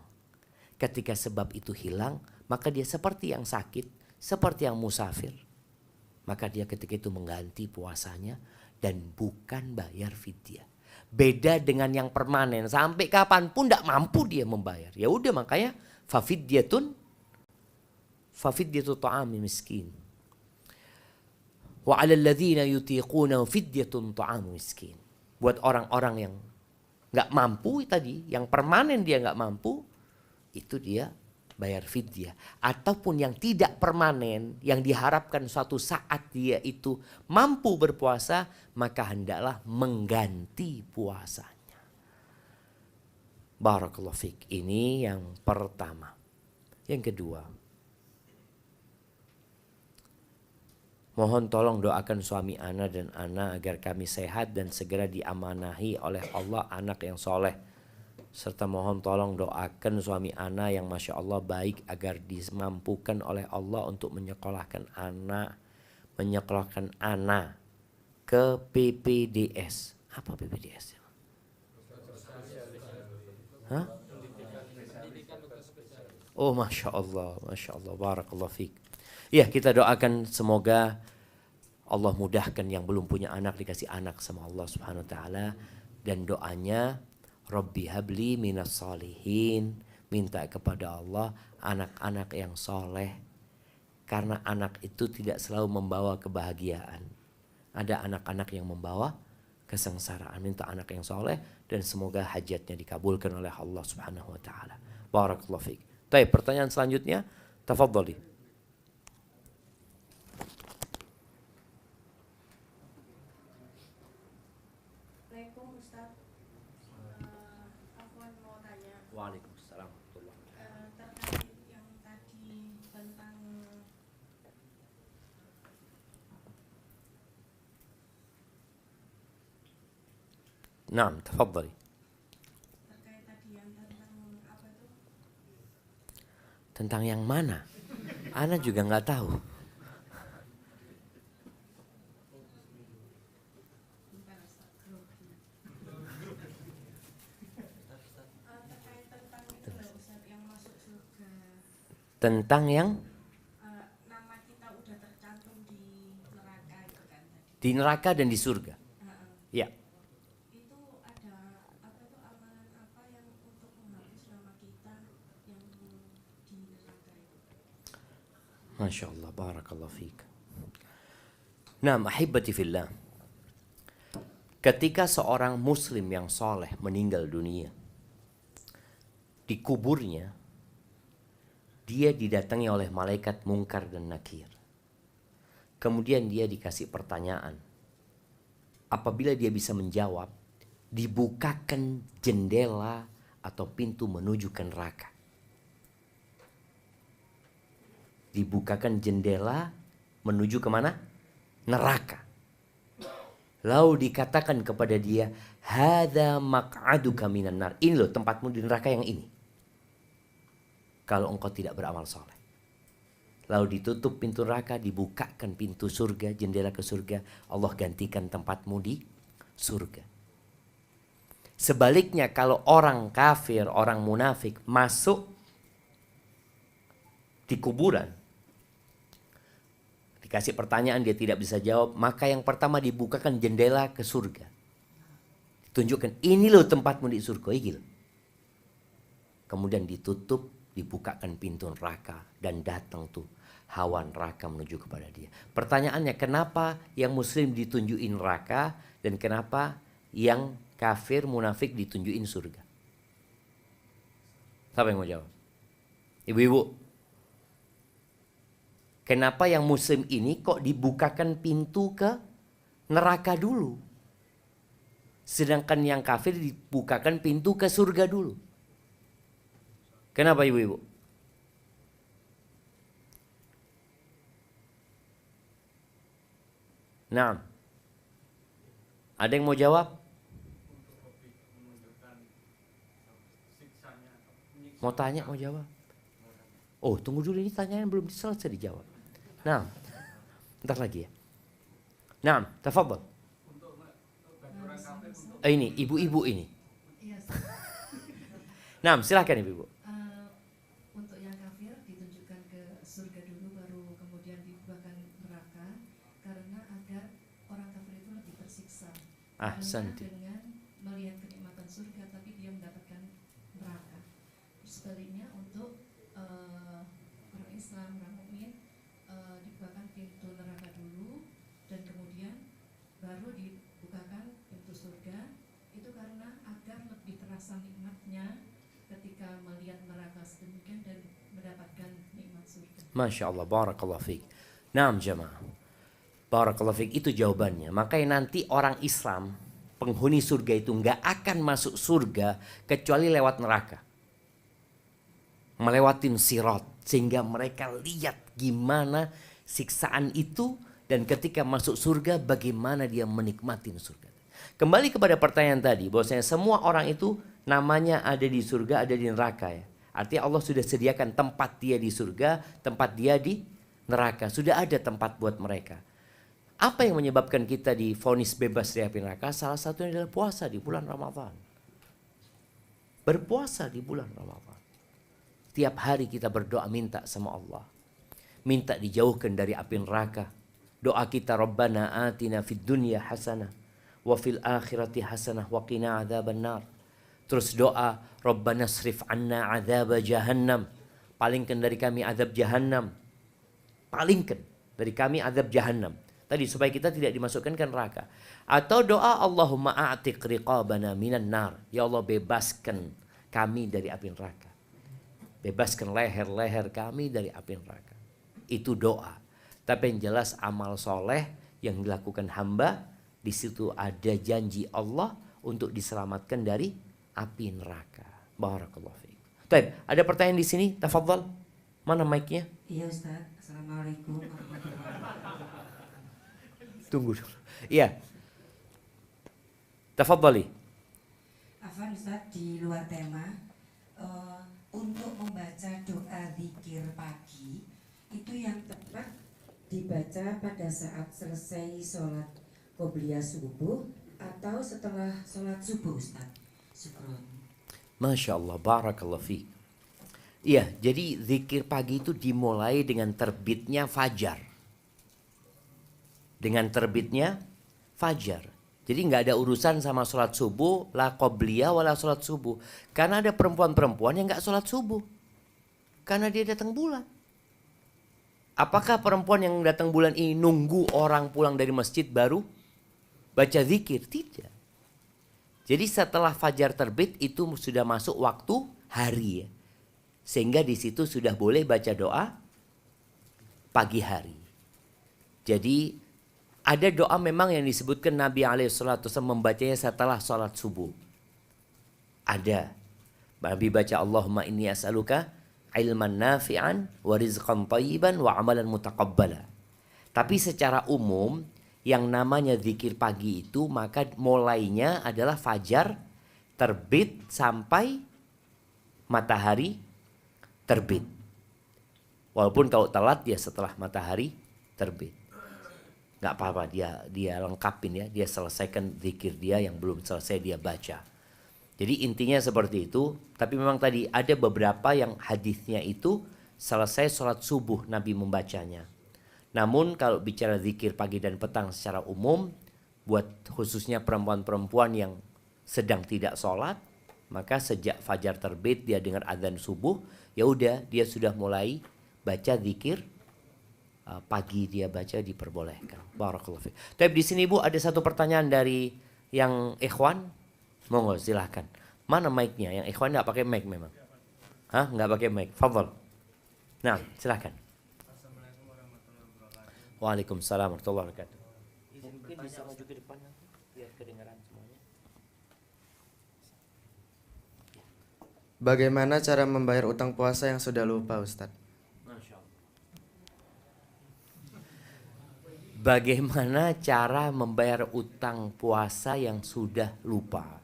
Ketika sebab itu hilang, maka dia seperti yang sakit, seperti yang musafir. Maka dia ketika itu mengganti puasanya dan bukan bayar fidyah. Beda dengan yang permanen, sampai kapanpun tidak mampu dia membayar. Ya udah, makanya fafidyatun ta'ami miskin. Wa 'alal ladzina yutiquna fidyatun ta'amu miskin. Buat orang-orang yang nggak mampu tadi, yang permanen dia nggak mampu, itu dia bayar fidyah. Ataupun yang tidak permanen, yang diharapkan suatu saat dia itu mampu berpuasa, maka hendaklah mengganti puasanya. Barakallahu fiik. Ini yang pertama. Yang kedua, mohon tolong doakan suami ana dan ana agar kami sehat dan segera diamanahi oleh Allah anak yang soleh. Serta mohon tolong doakan suami ana yang Masya Allah baik agar dimampukan oleh Allah untuk menyekolahkan anak ke PPDS. Apa PPDS? Hah? Oh Masya Allah, barakallahu fiik. Ya, kita doakan semoga Allah mudahkan yang belum punya anak dikasih anak sama Allah Subhanahu wa taala, dan doanya Rabbi habli minas solihin, minta kepada Allah anak-anak yang soleh, karena anak itu tidak selalu membawa kebahagiaan. Ada anak-anak yang membawa kesengsaraan. Minta anak yang soleh dan semoga hajatnya dikabulkan oleh Allah Subhanahu wa taala. Barakallahu fiik. Baik, pertanyaan selanjutnya, tafadhali. Assalamualaikum Ustaz. Aku mau tanya. Waalaikumsalam. Terkait yang tadi tentang Naam, tafadhali. terkait tadi yang tentang apa itu? Tentang yang mana? Ana juga nggak tahu. Terkait tentang itu loh Ustaz, yang masuk surga. Tentang yang Nama kita udah tercantum di neraka itu kan tadi. di neraka dan di surga. Ya. Itu ada apa itu, amalan apa yang untuk menghapus nama kita yang di neraka itu? Masya Allah, barakallahu fiik. Nah, ahibati fillah. Ketika seorang muslim yang soleh meninggal dunia, di kuburnya, dia didatangi oleh malaikat Munkar dan Nakir. Kemudian dia dikasih pertanyaan. Apabila dia bisa menjawab, dibukakan jendela atau pintu menuju ke neraka. Dibukakan jendela menuju kemana? Neraka. Lalu dikatakan kepada dia, hadza maq'aduka minan nar. Ini loh tempatmu di neraka yang ini. Kalau engkau tidak beramal soleh. Lalu ditutup pintu neraka, dibukakan pintu surga, jendela ke surga. Allah gantikan tempatmu di surga. Sebaliknya kalau orang kafir, orang munafik masuk di kuburan, dikasih pertanyaan dia tidak bisa jawab, maka yang pertama dibukakan jendela ke surga. Ditunjukkan, ini loh tempatmu di surga. Kemudian ditutup, dibukakan pintu neraka dan datang tuh hawa neraka menuju kepada dia. Pertanyaannya, kenapa yang muslim ditunjukin neraka dan kenapa yang kafir munafik ditunjukin surga? Siapa yang mau jawab? Ibu-ibu. Kenapa yang muslim ini kok dibukakan pintu ke neraka dulu? Sedangkan yang kafir dibukakan pintu ke surga dulu. Kenapa ibu-ibu? Nah, ada yang mau jawab? Mau tanya, mau jawab? Oh, tunggu dulu, ini tanyaan belum selesai dijawab. Nah, bentar lagi ya. Nah, tafadhal. Ini ibu-ibu ini. Iya, Nah, silakan ibu-ibu. untuk yang kafir ditunjukkan ke surga dulu baru kemudian dibukakan neraka karena agar orang kafir itu lebih tersiksa. Ahsanti. Karena dengan melihat kenikmatan surga tapi dia mendapatkan neraka. Sebaliknya untuk orang Islam, orang mukmin dibukakan pintu neraka dulu dan kemudian baru dibukakan pintu surga. Itu karena agar lebih terasa nikmatnya ketika melihat neraka sedemikian dan mendapatkan nikmat surga. Masya Allah, barakallah fiqh. Naam jamaah. Barakallah fiqh, itu jawabannya. Makanya nanti orang Islam, penghuni surga itu nggak akan masuk surga kecuali lewat neraka. Melewatin sirat. Sehingga mereka lihat gimana siksaan itu. Dan ketika masuk surga bagaimana dia menikmati surga. Kembali kepada pertanyaan tadi. Bahwasanya semua orang itu namanya ada di surga, ada di neraka ya. Artinya Allah sudah sediakan tempat dia di surga, tempat dia di neraka. Sudah ada tempat buat mereka. Apa yang menyebabkan kita divonis bebas dari api neraka? Salah satunya adalah puasa di bulan Ramadan. Berpuasa di bulan Ramadan. Tiap hari kita berdoa minta sama Allah. Minta dijauhkan dari api neraka. Doa kita, Rabbana atina fid dunya hasanah wa fil akhirati hasanah wa qina adzabannar. Terus doa, Rabbana srif anna adzab jahannam. Palingkan dari kami azab jahannam. Palingkan dari kami azab jahannam. Tadi supaya kita tidak dimasukkan ke neraka. Atau doa Allahumma a'tiq riqabana minan nar. Ya Allah bebaskan kami dari api neraka. Bebaskan leher-leher kami dari api neraka. Itu doa. Tapi yang jelas amal soleh yang dilakukan hamba, di situ ada janji Allah untuk diselamatkan dari api neraka. Barakallahu fiik. Baik, ada pertanyaan di sini? Tafadhal. Mana mic-nya? Iya Ustaz, Assalamualaikum warahmatullahi wabarakatuh. Tunggu dulu. Iya. Tafadhali. Afwan Ustaz, di luar tema, untuk membaca doa zikir pagi itu yang tepat dibaca pada saat selesai sholat qobliyah subuh atau setelah sholat subuh Ustaz? Syukron. Masya Allah, barakallah fiik. Iya, jadi zikir pagi itu dimulai dengan terbitnya fajar. Dengan terbitnya fajar. Jadi nggak ada urusan sama sholat subuh, la qobliyah wala sholat subuh. Karena ada perempuan-perempuan yang nggak sholat subuh. Karena dia datang bulan. Apakah perempuan yang datang bulan ini nunggu orang pulang dari masjid baru baca zikir? Tidak. Jadi setelah fajar terbit itu sudah masuk waktu hari ya. Sehingga di situ sudah boleh baca doa pagi hari. Jadi ada doa memang yang disebutkan Nabi SAW membacanya setelah sholat subuh. Ada. Nabi baca Allahumma inni as'aluka ilman nafi'an wa rizqan thayyiban wa amalan mutaqabbala. Tapi secara umum yang namanya zikir pagi itu maka mulainya adalah fajar terbit sampai matahari terbit. Walaupun kalau telat ya setelah matahari terbit. Nggak apa-apa, dia lengkapin ya, dia selesaikan zikir dia yang belum selesai dia baca. Jadi intinya seperti itu, tapi memang tadi ada beberapa yang hadisnya itu selesai sholat subuh Nabi membacanya. Namun kalau bicara zikir pagi dan petang secara umum, buat khususnya perempuan-perempuan yang sedang tidak sholat, maka sejak fajar terbit dia dengar azan subuh, ya udah dia sudah mulai baca zikir pagi dia baca diperbolehkan. Barakallahu fiik. Tapi di sini Bu ada satu pertanyaan dari yang ikhwan. Monggo silahkan. Mana mic-nya? Yang ikhwan enggak pakai mic memang. Hah? Enggak pakai mic. Fadhal. Nah, silahkan. Assalamualaikum warahmatullahi wabarakatuh. Waalaikumsalam warahmatullahi wabarakatuh. Mungkin bisa maju ke depan nanti biar kedengaran semuanya. Bagaimana cara membayar utang puasa yang sudah lupa Ustadz? Bagaimana cara membayar utang puasa yang sudah lupa?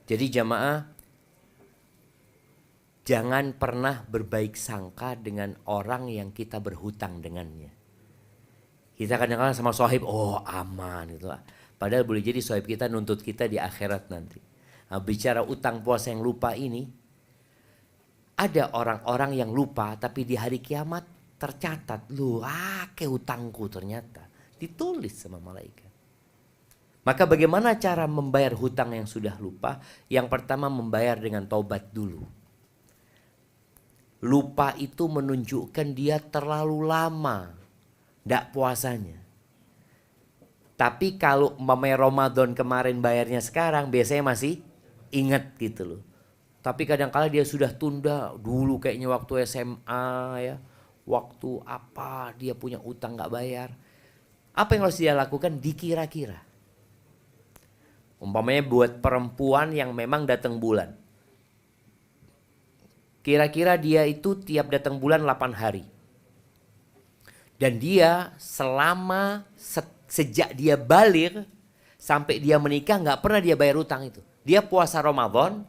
Jadi jamaah, Jangan pernah berbaik sangka dengan orang yang kita berhutang dengannya. Kita kadang-kadang sama sohib, oh aman gitu. Padahal boleh jadi sohib kita nuntut kita di akhirat nanti. Nah, bicara utang puasa yang lupa ini, ada orang-orang yang lupa tapi di hari kiamat tercatat, lu ke hutangku ternyata. Ditulis sama malaikat. Maka bagaimana cara membayar hutang yang sudah lupa? Yang pertama membayar dengan taubat dulu. Lupa itu menunjukkan dia terlalu lama tidak puasanya. Tapi kalau Ramadan kemarin bayarnya sekarang, biasanya masih ingat gitu loh. Tapi kadang-kala dia sudah tunda dulu, kayaknya waktu SMA ya, waktu apa dia punya utang nggak bayar. Apa yang harus dia lakukan? Dikira-kira. Umpamanya buat perempuan yang memang datang bulan. Kira-kira dia itu tiap datang bulan 8 hari. Dan dia selama sejak dia balik sampai dia menikah nggak pernah dia bayar utang itu. Dia puasa Ramadan,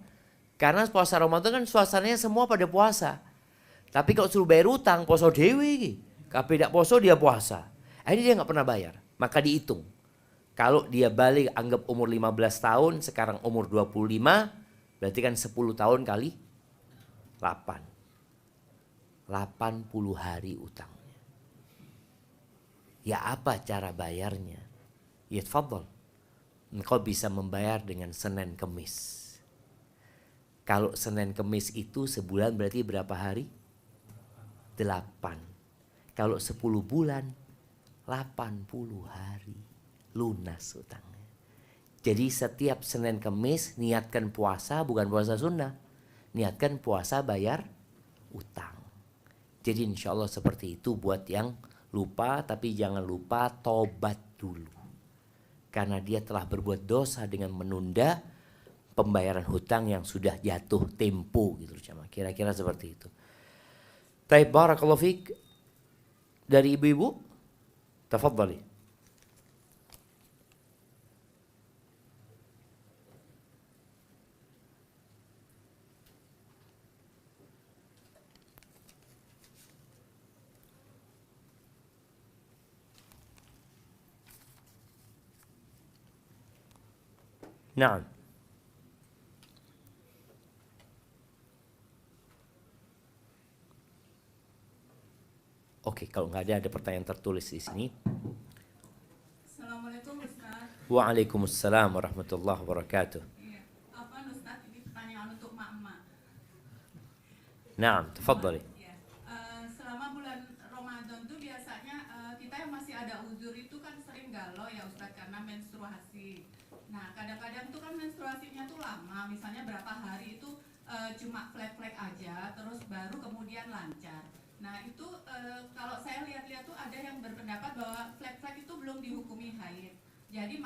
karena puasa Ramadan kan suasananya semua pada puasa. Tapi kalau suruh bayar utang, poso dewi. Tapi tidak poso dia puasa. Akhirnya dia nggak pernah bayar. Maka dihitung. Kalau dia balik anggap umur 15 tahun, sekarang umur 25, berarti kan 10 tahun kali 80 hari utangnya. Ya apa cara bayarnya? Ya tafadhol. Engkau bisa membayar dengan Senin Kemis. Kalau Senin Kemis itu sebulan berarti berapa hari? 8. Kalau 10 bulan 80 hari lunas utangnya. Jadi setiap Senin Kemis niatkan puasa, bukan puasa sunnah. Niatkan puasa bayar utang. Jadi insya Allah seperti itu buat yang lupa. Tapi jangan lupa tobat dulu. Karena dia telah berbuat dosa dengan menunda pembayaran hutang yang sudah jatuh tempo gitu. Kira-kira seperti itu. Taib barakallahu fiik. Dari ibu-ibu, tafadhali. Naam. Oke, kalau nggak ada pertanyaan tertulis di sini. Assalamualaikum Ustaz. Waalaikumsalam warahmatullahi wabarakatuh. Iya. Apa Ustaz, ini pertanyaan untuk mak-mak. Naam, tafadhali. Ya. Selama bulan Ramadan tuh biasanya kita yang masih ada uzur itu kan sering galau ya Ustaz karena menstruasi. Nah, kadang-kadang tuh kan menstruasinya tuh lama, misalnya berapa hari itu cuma flek-flek aja, terus baru kemudian lancar. Nah, itu kalau saya lihat-lihat tuh ada yang berpendapat bahwa flek-flek itu belum dihukumi haid. Jadi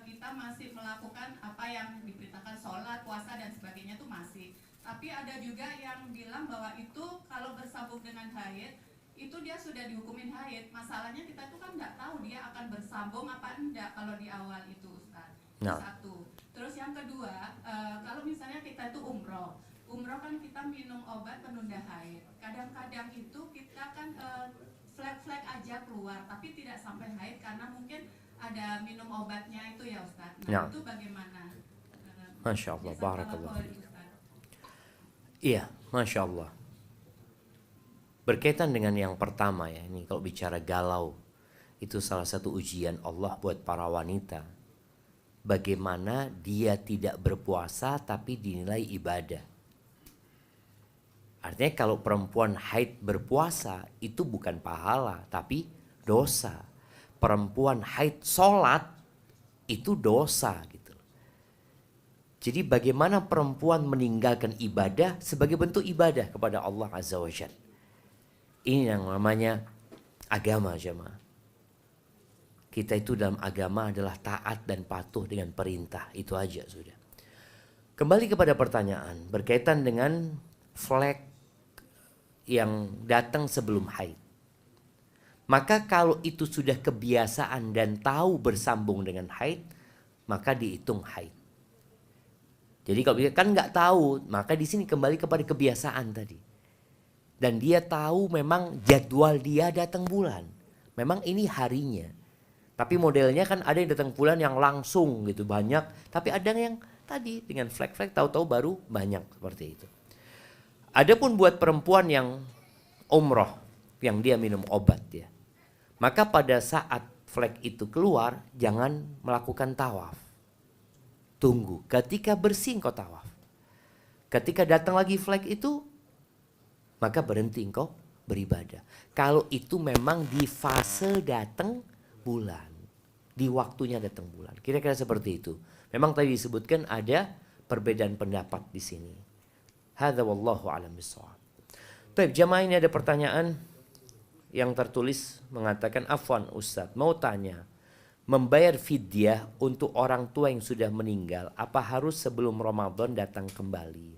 kita masih melakukan apa yang diperintahkan, sholat, puasa dan sebagainya tuh masih. Tapi ada juga yang bilang bahwa itu kalau bersambung dengan haid, itu dia sudah dihukumin haid. Masalahnya kita tuh kan nggak tahu dia akan bersambung apa enggak kalau di awal itu, Ustaz. Nah. Satu. Terus yang kedua, kalau misalnya kita itu umroh kan kita minum obat penunda haid. Kadang-kadang itu kita kan flek-flek aja keluar, tapi tidak sampai haid karena mungkin ada minum obatnya itu ya Ustaz. Nah, itu bagaimana? Masya Allah, barakallah. Iya, Masya Allah. Berkaitan dengan yang pertama ya, ini kalau bicara galau, itu salah satu ujian Allah buat para wanita. Bagaimana dia tidak berpuasa tapi dinilai ibadah. Artinya kalau perempuan haid berpuasa itu bukan pahala tapi dosa. Perempuan haid sholat itu dosa gitu. Jadi bagaimana perempuan meninggalkan ibadah sebagai bentuk ibadah kepada Allah Azza wa Jalla. Ini yang namanya agama jemaah. Kita itu dalam agama adalah taat dan patuh dengan perintah. Itu aja sudah. Kembali kepada pertanyaan berkaitan dengan flek yang datang sebelum haid. Maka kalau itu sudah kebiasaan dan tahu bersambung dengan haid, maka dihitung haid. Jadi kalau dia kan nggak tahu, maka di sini kembali kepada kebiasaan tadi. Dan dia tahu memang jadwal dia datang bulan. Memang ini harinya. Tapi modelnya kan ada yang datang bulan yang langsung gitu banyak. Tapi ada yang tadi dengan flek-flek tahu-tahu baru banyak seperti itu. Adapun buat perempuan yang umroh, yang dia minum obat ya. Maka pada saat flek itu keluar, jangan melakukan tawaf. Tunggu, ketika bersih engkau tawaf. Ketika datang lagi flek itu, maka berhenti engkau beribadah. Kalau itu memang di fase datang bulan. Di waktunya datang bulan. Kira-kira seperti itu. Memang tadi disebutkan ada perbedaan pendapat di sini. Hadza wallahu a'lam bishawab. Baik, jamaah ini ada pertanyaan yang tertulis mengatakan, afwan Ustaz, mau tanya, membayar fidyah untuk orang tua yang sudah meninggal, apa harus sebelum Ramadan datang kembali?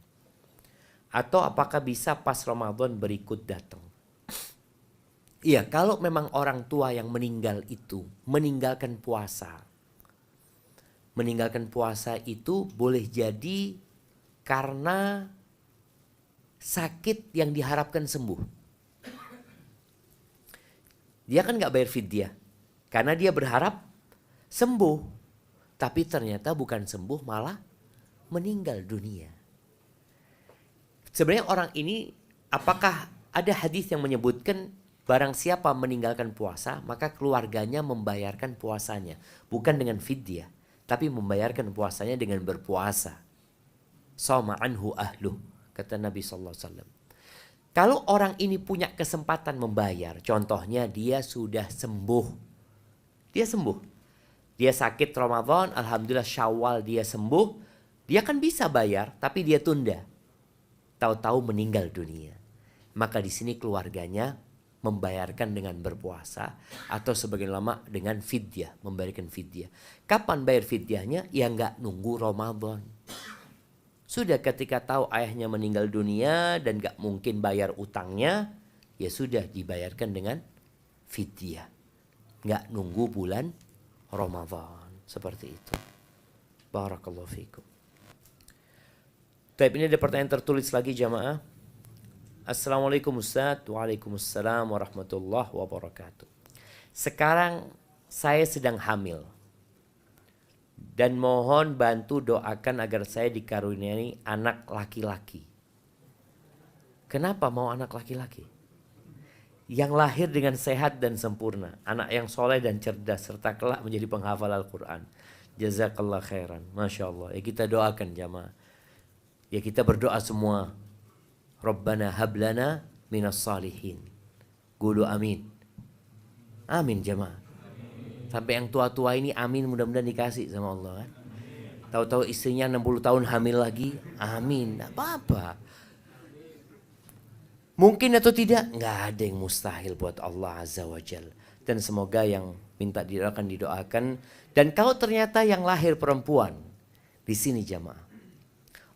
Atau apakah bisa pas Ramadan berikut datang? Iya, kalau memang orang tua yang meninggal itu meninggalkan puasa. Meninggalkan puasa itu boleh jadi karena sakit yang diharapkan sembuh. Dia kan gak bayar fidyah. Karena dia berharap sembuh. Tapi ternyata bukan sembuh, malah meninggal dunia. Sebenarnya orang ini, apakah ada hadis yang menyebutkan barang siapa meninggalkan puasa, maka keluarganya membayarkan puasanya. Bukan dengan fidyah, tapi membayarkan puasanya dengan berpuasa. Shoma anhu ahluh, kata Nabi SAW. Kalau orang ini punya kesempatan membayar, contohnya dia sudah sembuh. Dia sembuh. Dia sakit Ramadan, alhamdulillah Syawal dia sembuh. Dia kan bisa bayar, tapi dia tunda. Tahu-tahu meninggal dunia. Maka di sini keluarganya membayarkan dengan berpuasa atau sebagian lama dengan fidyah, membayarkan fidyah. Kapan bayar fidyahnya? Ya nggak nunggu Ramadan. Sudah ketika tahu ayahnya meninggal dunia dan gak mungkin bayar utangnya, ya sudah dibayarkan dengan fidyah. Gak nunggu bulan Ramadan. Seperti itu. Barakallahu fikum. Tapi ini ada pertanyaan tertulis lagi jamaah. Assalamualaikum Ustaz. Waalaikumsalam warahmatullahi wabarakatuh. Sekarang saya sedang hamil. Dan mohon bantu doakan agar saya dikaruniai anak laki-laki. Kenapa mau anak laki-laki? Yang lahir dengan sehat dan sempurna. Anak yang soleh dan cerdas serta kelak menjadi penghafal Al-Quran. Jazakallah khairan. Masya Allah. Ya kita doakan jamaah. Ya kita berdoa semua. Rabbana hablana minas salihin. Gulu amin. Amin jamaah. Sampai yang tua-tua ini amin, mudah-mudahan dikasih sama Allah kan. Tahu-tahu istrinya 60 tahun hamil lagi, amin, tidak apa-apa. Mungkin atau tidak, nggak ada yang mustahil buat Allah Azza wa Jal. Dan semoga yang minta didoakan. Dan kalau ternyata yang lahir perempuan, di sini jamaah.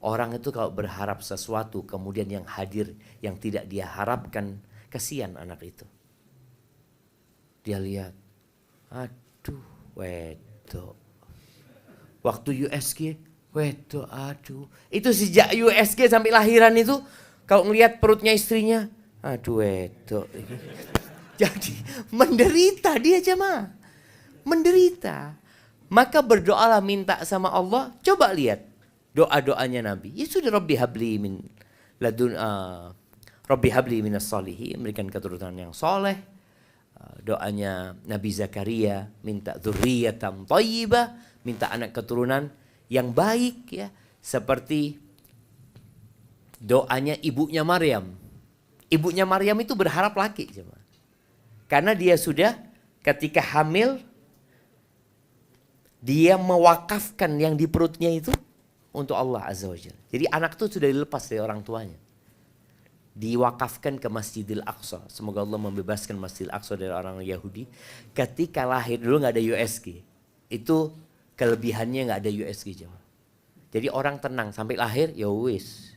Orang itu kalau berharap sesuatu, kemudian yang hadir, yang tidak dia harapkan, kasihan anak itu. Dia lihat, aduh, wedok. Waktu USG, wedok, aduh. Itu sejak USG sampai lahiran itu, kalau ngelihat perutnya istrinya, aduh wedok. Jadi menderita dia jemaah. Menderita. Maka berdoalah minta sama Allah. Coba lihat doa-doanya Nabi. Ya sudah Rabbi habli min ladun Rabbi habli minas solihin, memberikan keturunan yang soleh. Doanya Nabi Zakaria minta dzurriyyatan thayyibah, minta anak keturunan yang baik ya, seperti doanya ibunya Maryam. Ibunya Maryam itu berharap laki, karena dia sudah ketika hamil dia mewakafkan yang di perutnya itu untuk Allah Azza wa Jalla. Jadi anak itu sudah dilepas dari orang tuanya, diwakafkan ke Masjidil Aqsa. Semoga Allah membebaskan Masjidil Aqsa dari orang Yahudi. Ketika lahir dulu nggak ada USG. Itu kelebihannya nggak ada USG jemaah. Jadi orang tenang sampai lahir ya wis.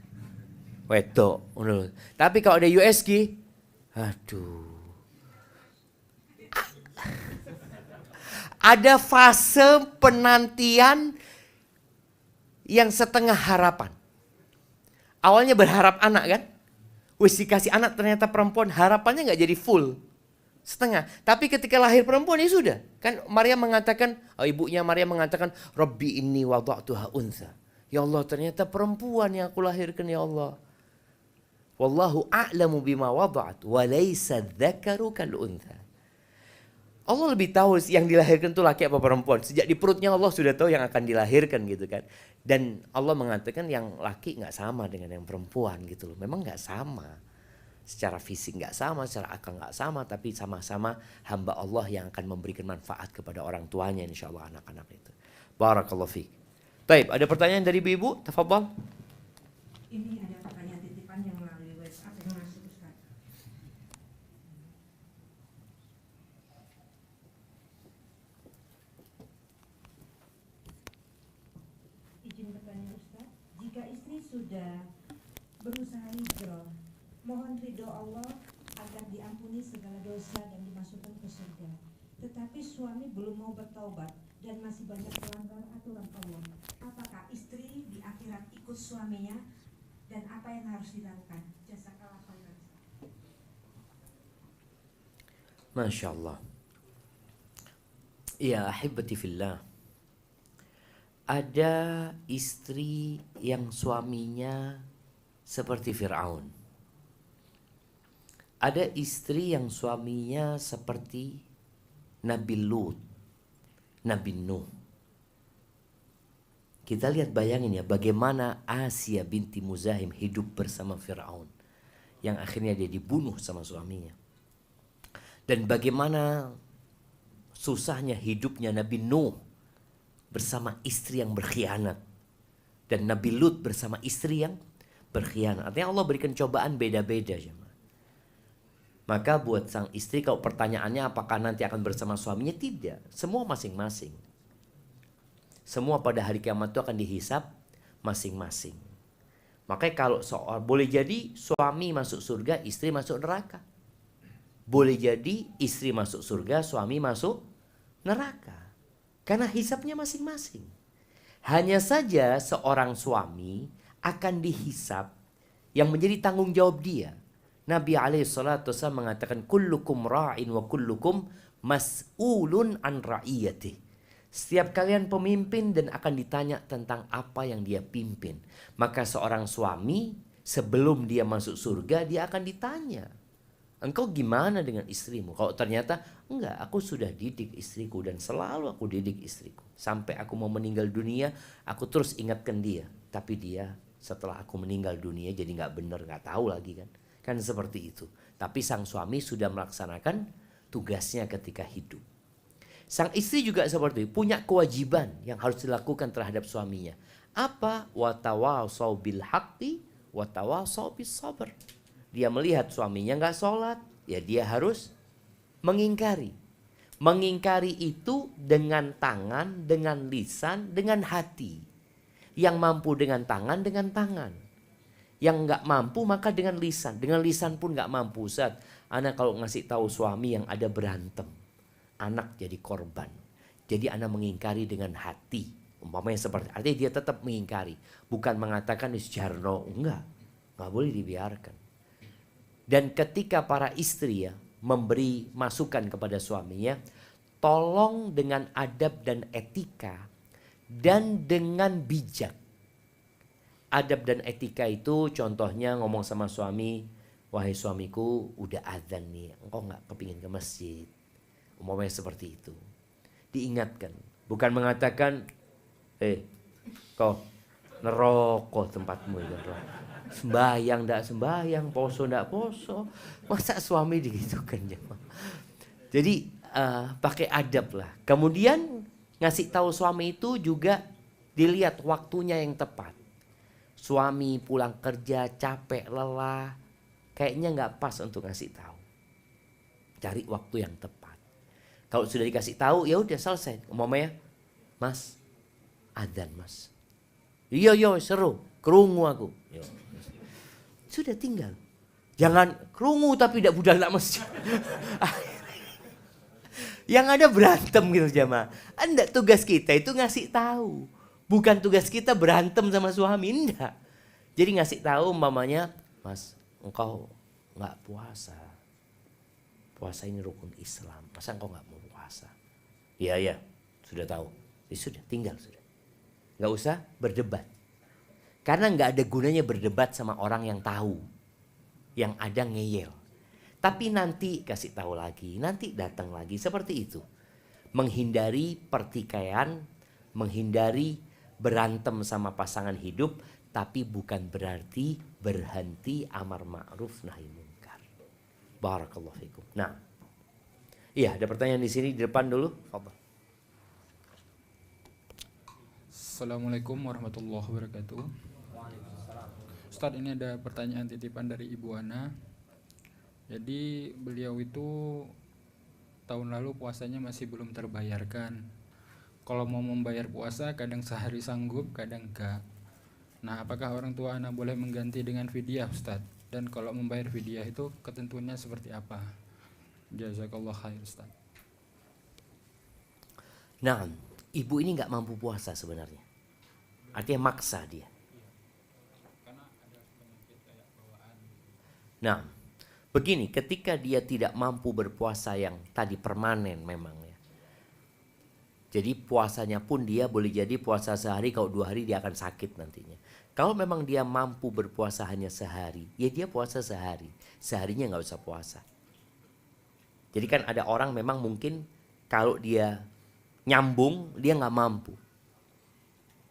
Wedok. Tapi kalau ada USG, aduh. Ada fase penantian yang setengah harapan. Awalnya berharap anak kan? Wis dikasih anak ternyata perempuan, harapannya nggak jadi full. Setengah. Tapi ketika lahir perempuan ya sudah. Kan Maryam mengatakan, ibunya Maryam mengatakan, Rabbi inni wada'tuha untha. Ya Allah, ternyata perempuan yang aku lahirkan ya Allah. Wallahu a'lamu bima wada'at wa laysa dzakaru kal untha. Allah lebih tahu yang dilahirkan itu laki apa perempuan. Sejak di perutnya Allah sudah tahu yang akan dilahirkan gitu kan. Dan Allah mengatakan yang laki nggak sama dengan yang perempuan gitu loh. Memang nggak sama. Secara fisik nggak sama, secara akal nggak sama. Tapi sama-sama hamba Allah yang akan memberikan manfaat kepada orang tuanya insya Allah anak-anak itu. Barakallahu fiik. Taib, ada pertanyaan dari ibu-ibu? Tafadhal. Ini ada pertanyaan titipan yang melalui WhatsApp yang masuk Ustaz. Izin bertanya Ustaz, jika istri sudah berusaha hijrah, mohon ridho Allah agar diampuni segala dosa dan dimasukkan ke surga. Tetapi suami belum mau bertaubat dan masih banyak melanggar aturan Allah. Apakah istri di akhirat ikut suaminya dan apa yang harus dilakukan? Jazakallah khairan. Masya Allah. Ya ahibati fillah. Ada istri yang suaminya seperti Fir'aun. Ada istri yang suaminya seperti Nabi Lut, Nabi Nuh. Kita lihat, bayangin ya, bagaimana Asia binti Muzahim hidup bersama Fir'aun. Yang akhirnya dia dibunuh sama suaminya. Dan bagaimana susahnya hidupnya Nabi Nuh bersama istri yang berkhianat. Dan Nabi Lut bersama istri yang berkhianat. Artinya Allah berikan cobaan beda-beda. Maka buat sang istri, kalau pertanyaannya apakah nanti akan bersama suaminya, tidak. Semua masing-masing. Semua pada hari kiamat itu akan dihisap masing-masing. Makanya kalau soal, boleh jadi suami masuk surga, istri masuk neraka. Boleh jadi istri masuk surga, suami masuk neraka. Karena hisapnya masing-masing. Hanya saja seorang suami akan dihisap yang menjadi tanggung jawab dia. Nabi SAW mengatakan, kullukum ra'in wa kullukum mas'ulun an ra'iyatih. Setiap kalian pemimpin dan akan ditanya tentang apa yang dia pimpin. Maka seorang suami sebelum dia masuk surga, dia akan ditanya, engkau gimana dengan istrimu? Kalau ternyata, enggak, aku sudah didik istriku dan selalu aku didik istriku. Sampai aku mau meninggal dunia, aku terus ingatkan dia. Tapi dia setelah aku meninggal dunia jadi nggak benar, nggak tahu lagi kan. Kan seperti itu. Tapi sang suami sudah melaksanakan tugasnya ketika hidup. Sang istri juga seperti itu, punya kewajiban yang harus dilakukan terhadap suaminya. Apa? Watawasau bil haqqi, watawasau bis sabr. Dia melihat suaminya nggak sholat, ya dia harus mengingkari. Mengingkari itu dengan tangan, dengan lisan, dengan hati. Yang mampu dengan tangan, dengan tangan. Yang nggak mampu maka dengan lisan. Dengan lisan pun nggak mampu. Ustaz, anak kalau ngasih tahu suami yang ada berantem, anak jadi korban. Jadi anak mengingkari dengan hati. Umpamanya seperti, artinya dia tetap mengingkari. Bukan mengatakan isjarno, enggak boleh dibiarkan. Dan ketika para istri ya memberi masukan kepada suaminya, tolong dengan adab dan etika dan dengan bijak. Adab dan etika itu contohnya ngomong sama suami, wahai suamiku udah azan nih, engkau nggak kepingin ke masjid. Umpamanya seperti itu. Diingatkan, bukan mengatakan, kau nerokok tempatmu itu. Sembahyang ndak sembahyang, poso ndak poso. Masa suami digitukan jemaah. Jadi pakai adab lah. Kemudian ngasih tahu suami itu juga dilihat waktunya yang tepat. Suami pulang kerja capek, lelah, kayaknya nggak pas untuk ngasih tahu. Cari waktu yang tepat. Kalau sudah dikasih tahu, ya udah selesai. Umpamanya, Mas, adzan Mas. Iya seru, kerungu aku. Yo. Sudah tinggal. Jangan kerungu tapi tidak budal nak masjid. Yang ada berantem gitu jamaah. Anda tugas kita itu ngasih tahu. Bukan tugas kita berantem sama suami, enggak. Jadi ngasih tahu umpamanya, Mas, engkau nggak puasa. Puasa ini rukun Islam. Masa engkau nggak mau puasa? Iya, sudah tahu. Ya sudah, tinggal sudah. Nggak usah berdebat. Karena nggak ada gunanya berdebat sama orang yang tahu. Yang ada ngeyel. Tapi nanti kasih tahu lagi, nanti datang lagi. Seperti itu. Menghindari pertikaian, menghindari berantem sama pasangan hidup, tapi bukan berarti berhenti amar ma'ruf nahi munkar. Barakallahu fikum. Nah, iya ada pertanyaan di sini di depan dulu. Fadhal. Assalamualaikum warahmatullahi wabarakatuh. Ustadz, ini ada pertanyaan titipan dari Ibu Ana. Jadi beliau itu tahun lalu puasanya masih belum terbayarkan. Kalau mau membayar puasa kadang sehari sanggup, kadang enggak. Nah, apakah orang tua anak boleh mengganti dengan fidyah, Ustadz? Dan kalau membayar fidyah itu ketentuannya seperti apa? Jazakallah khair, Ustadz. Nah, ibu ini nggak mampu puasa sebenarnya. Artinya maksa dia. Nah, begini, ketika dia tidak mampu berpuasa yang tadi permanen memang ya. Jadi puasanya pun dia boleh jadi puasa sehari, kalau 2 hari dia akan sakit nantinya. Kalau memang dia mampu berpuasa hanya sehari, ya dia puasa sehari. Seharinya nggak usah puasa. Jadi kan ada orang memang mungkin kalau dia nyambung, dia nggak mampu.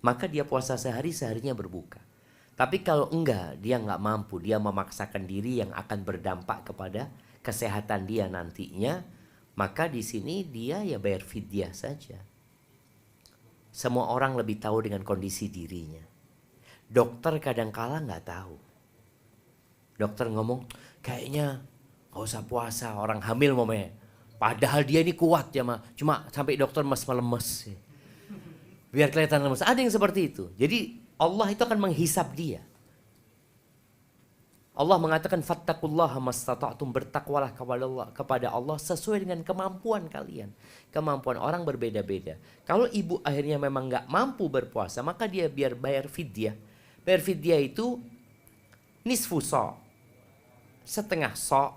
Maka dia puasa sehari, seharinya berbuka. Tapi kalau enggak, dia nggak mampu, dia memaksakan diri yang akan berdampak kepada kesehatan dia nantinya, maka di sini dia ya bayar fidyah saja. Semua orang lebih tahu dengan kondisi dirinya. Dokter kadang-kala nggak tahu. Dokter ngomong, kayaknya nggak usah puasa, orang hamil momenya. Padahal dia ini kuat ya, cuma sampai dokter lemes. Biar kelihatan lemes. Ada yang seperti itu. Jadi Allah itu akan menghisap dia. Allah mengatakan fattaqullaha mastata'tum, bertakwalah kepada Allah sesuai dengan kemampuan kalian. Kemampuan orang berbeda-beda. Kalau ibu akhirnya memang nggak mampu berpuasa, maka dia biar bayar fidyah. Bayar fidyah itu nisfu sa', setengah sa',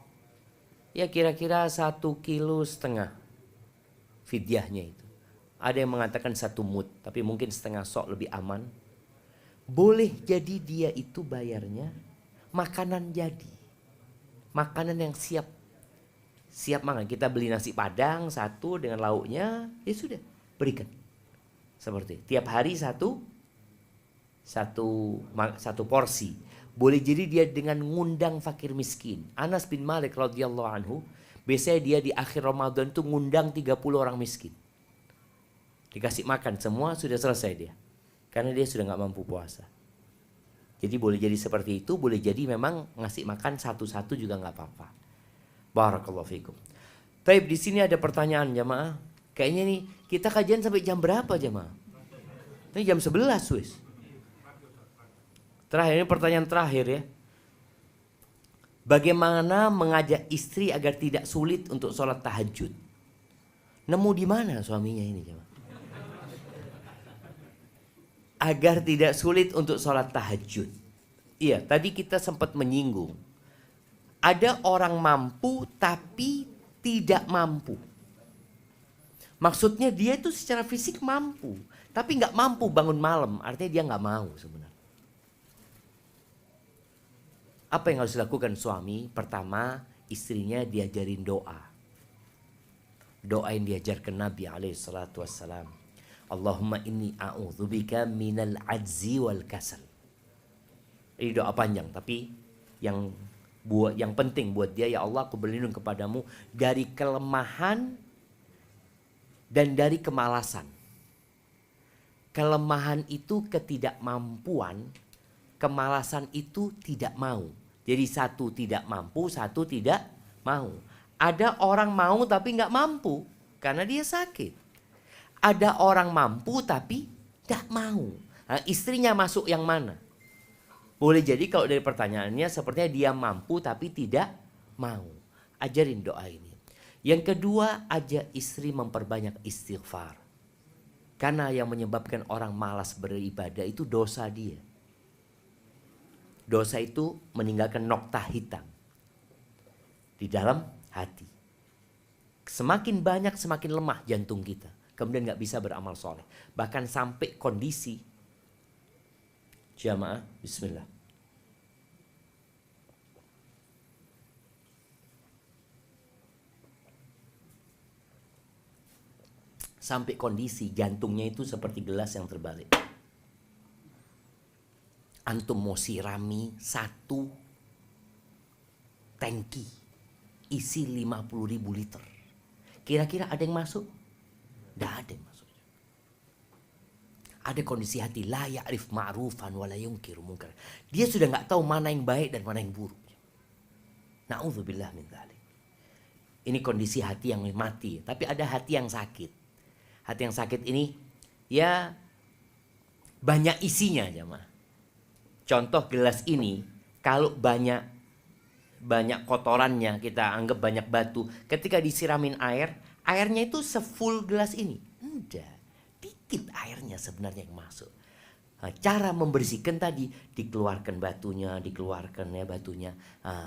ya kira-kira 1,5 kilo fidyahnya itu. Ada yang mengatakan 1 mud, tapi mungkin setengah sa' lebih aman. Boleh jadi dia itu bayarnya makanan jadi. Makanan yang siap makan. Kita beli nasi padang 1 dengan lauknya, ya sudah, berikan. Seperti tiap hari satu porsi. Boleh jadi dia dengan ngundang fakir miskin. Anas bin Malik radhiyallahu anhu, biasanya dia di akhir Ramadan tuh ngundang 30 orang miskin. Dikasih makan semua, sudah selesai dia. Karena dia sudah nggak mampu puasa. Jadi boleh jadi seperti itu, boleh jadi memang ngasih makan satu-satu juga nggak apa-apa. Barakallahu fikum. Baik, di sini ada pertanyaan jamaah. Kayaknya nih kita kajian sampai jam berapa jamaah? Ini jam 11 wis. Terakhir, ini pertanyaan terakhir ya. Bagaimana mengajak istri agar tidak sulit untuk sholat tahajud? Nemu di mana suaminya ini jemaah? Agar tidak sulit untuk sholat tahajud. Iya, tadi kita sempat menyinggung. Ada orang mampu tapi tidak mampu. Maksudnya dia itu secara fisik mampu, tapi nggak mampu bangun malam. Artinya dia nggak mau sebenarnya. Apa yang harus dilakukan suami? Pertama, istrinya diajarin doa. Doa yang diajarkan Nabi SAW. Allahumma inni a'udzubika minal ajzi wal kasal. Ini doa panjang, tapi yang penting buat dia, ya Allah, aku berlindung kepadamu dari kelemahan dan dari kemalasan. Kelemahan itu ketidakmampuan, kemalasan itu tidak mau. Jadi satu tidak mampu, satu tidak mau. Ada orang mau tapi nggak mampu karena dia sakit. Ada orang mampu tapi tidak mau. Nah, istrinya masuk yang mana? Boleh jadi kalau dari pertanyaannya sepertinya dia mampu tapi tidak mau. Ajarin doa ini. Yang kedua, ajak istri memperbanyak istighfar. Karena yang menyebabkan orang malas beribadah itu dosa dia. Dosa itu meninggalkan noktah hitam di dalam hati. Semakin banyak semakin lemah jantung kita. Kemudian gak bisa beramal soleh. Bahkan sampai kondisi, jamaah, bismillah. Sampai kondisi jantungnya itu seperti gelas yang terbalik. Antum mau sirami 1 tangki isi 50.000 liter. Kira-kira ada yang masuk? Tidak ada yang masuk. Ada kondisi hati la ya'rif ma'rufan wa la yunkiru munkar. Dia sudah nggak tahu mana yang baik dan mana yang buruk. Na'udzubillah min dzalik. Ini kondisi hati yang mati, tapi ada hati yang sakit. Hati yang sakit ini ya banyak isinya jemaah. Contoh gelas ini kalau banyak kotorannya, kita anggap banyak batu, ketika disiramin air, airnya itu sefull gelas ini. Enggak, dikit airnya sebenarnya yang masuk. Nah, cara membersihkan tadi dikeluarkan batunya, batunya.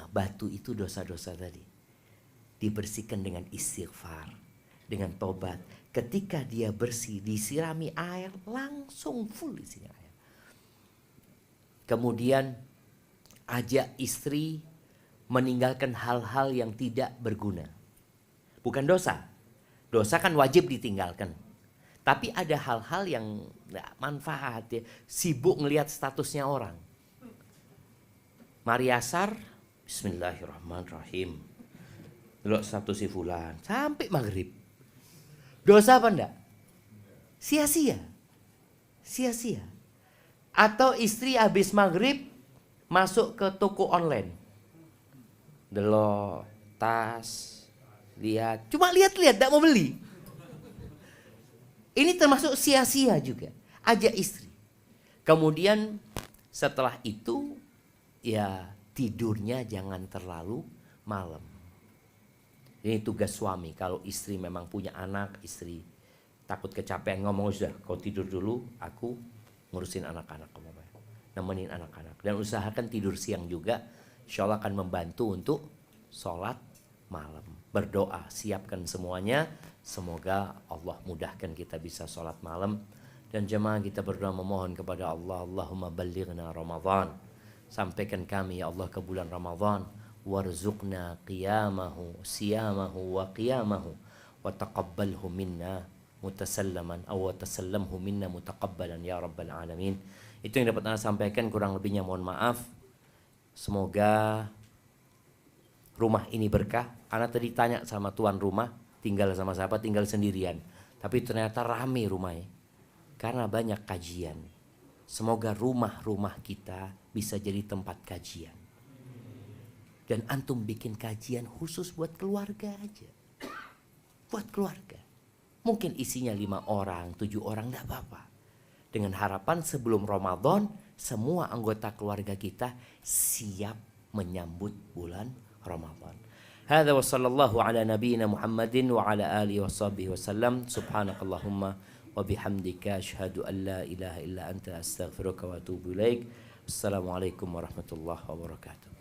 Batu itu dosa-dosa tadi. Dibersihkan dengan istighfar, dengan tobat. Ketika dia bersih, disirami air, langsung full isinya air. Kemudian ajak istri meninggalkan hal-hal yang tidak berguna. Bukan dosa. Dosa kan wajib ditinggalkan. Tapi ada hal-hal yang gak manfaat ya. Sibuk ngelihat statusnya orang. Mari asar, bismillahirrahmanirrahim. Delok status si fulan sampai maghrib. Dosa apa enggak? Sia-sia. Sia-sia. Atau istri habis maghrib masuk ke toko online. Delok tas, lihat. Cuma lihat-lihat, enggak mau beli. Ini termasuk sia-sia juga. Ajak istri. Kemudian setelah itu ya tidurnya jangan terlalu malam. Ini tugas suami. Kalau istri memang punya anak, istri takut kecapean, ngomong sudah, kau tidur dulu, aku ngurusin anak-anak, nemenin anak-anak. Dan usahakan tidur siang juga, insya Allah akan membantu untuk sholat malam. Berdoa, siapkan semuanya, semoga Allah mudahkan kita bisa sholat malam. Dan jemaah kita berdoa memohon kepada Allah, Allahumma ballighna Ramadan. Sampaikan kami ya Allah ke bulan Ramadan. Warzuqna qiyamahu, siyamahu wa qiyamahu. Wa taqabbalhu minna mutasallaman. Aw wa tasallamhu minna mutaqabbalan ya Rabbal Alamin. Itu yang dapat saya sampaikan, kurang lebihnya mohon maaf. Semoga rumah ini berkah. Karena tadi tanya sama tuan rumah, tinggal sama siapa? Tinggal sendirian. Tapi ternyata rame rumahnya. Karena banyak kajian. Semoga rumah-rumah kita bisa jadi tempat kajian. Dan antum bikin kajian khusus buat keluarga aja. Buat keluarga. Mungkin isinya 5 orang, 7 orang, enggak apa-apa. Dengan harapan sebelum Ramadan, semua anggota keluarga kita siap menyambut bulan Ramadan. Hadza wa sallallahu ala nabiyyina Muhammadin wa ala alihi wa sahbihi wasallam. Subhanakallahumma wa bihamdika asyhadu an la ilaha illa anta astaghfiruka wa atubu ilaik. Assalamualaikum warahmatullahi wabarakatuh.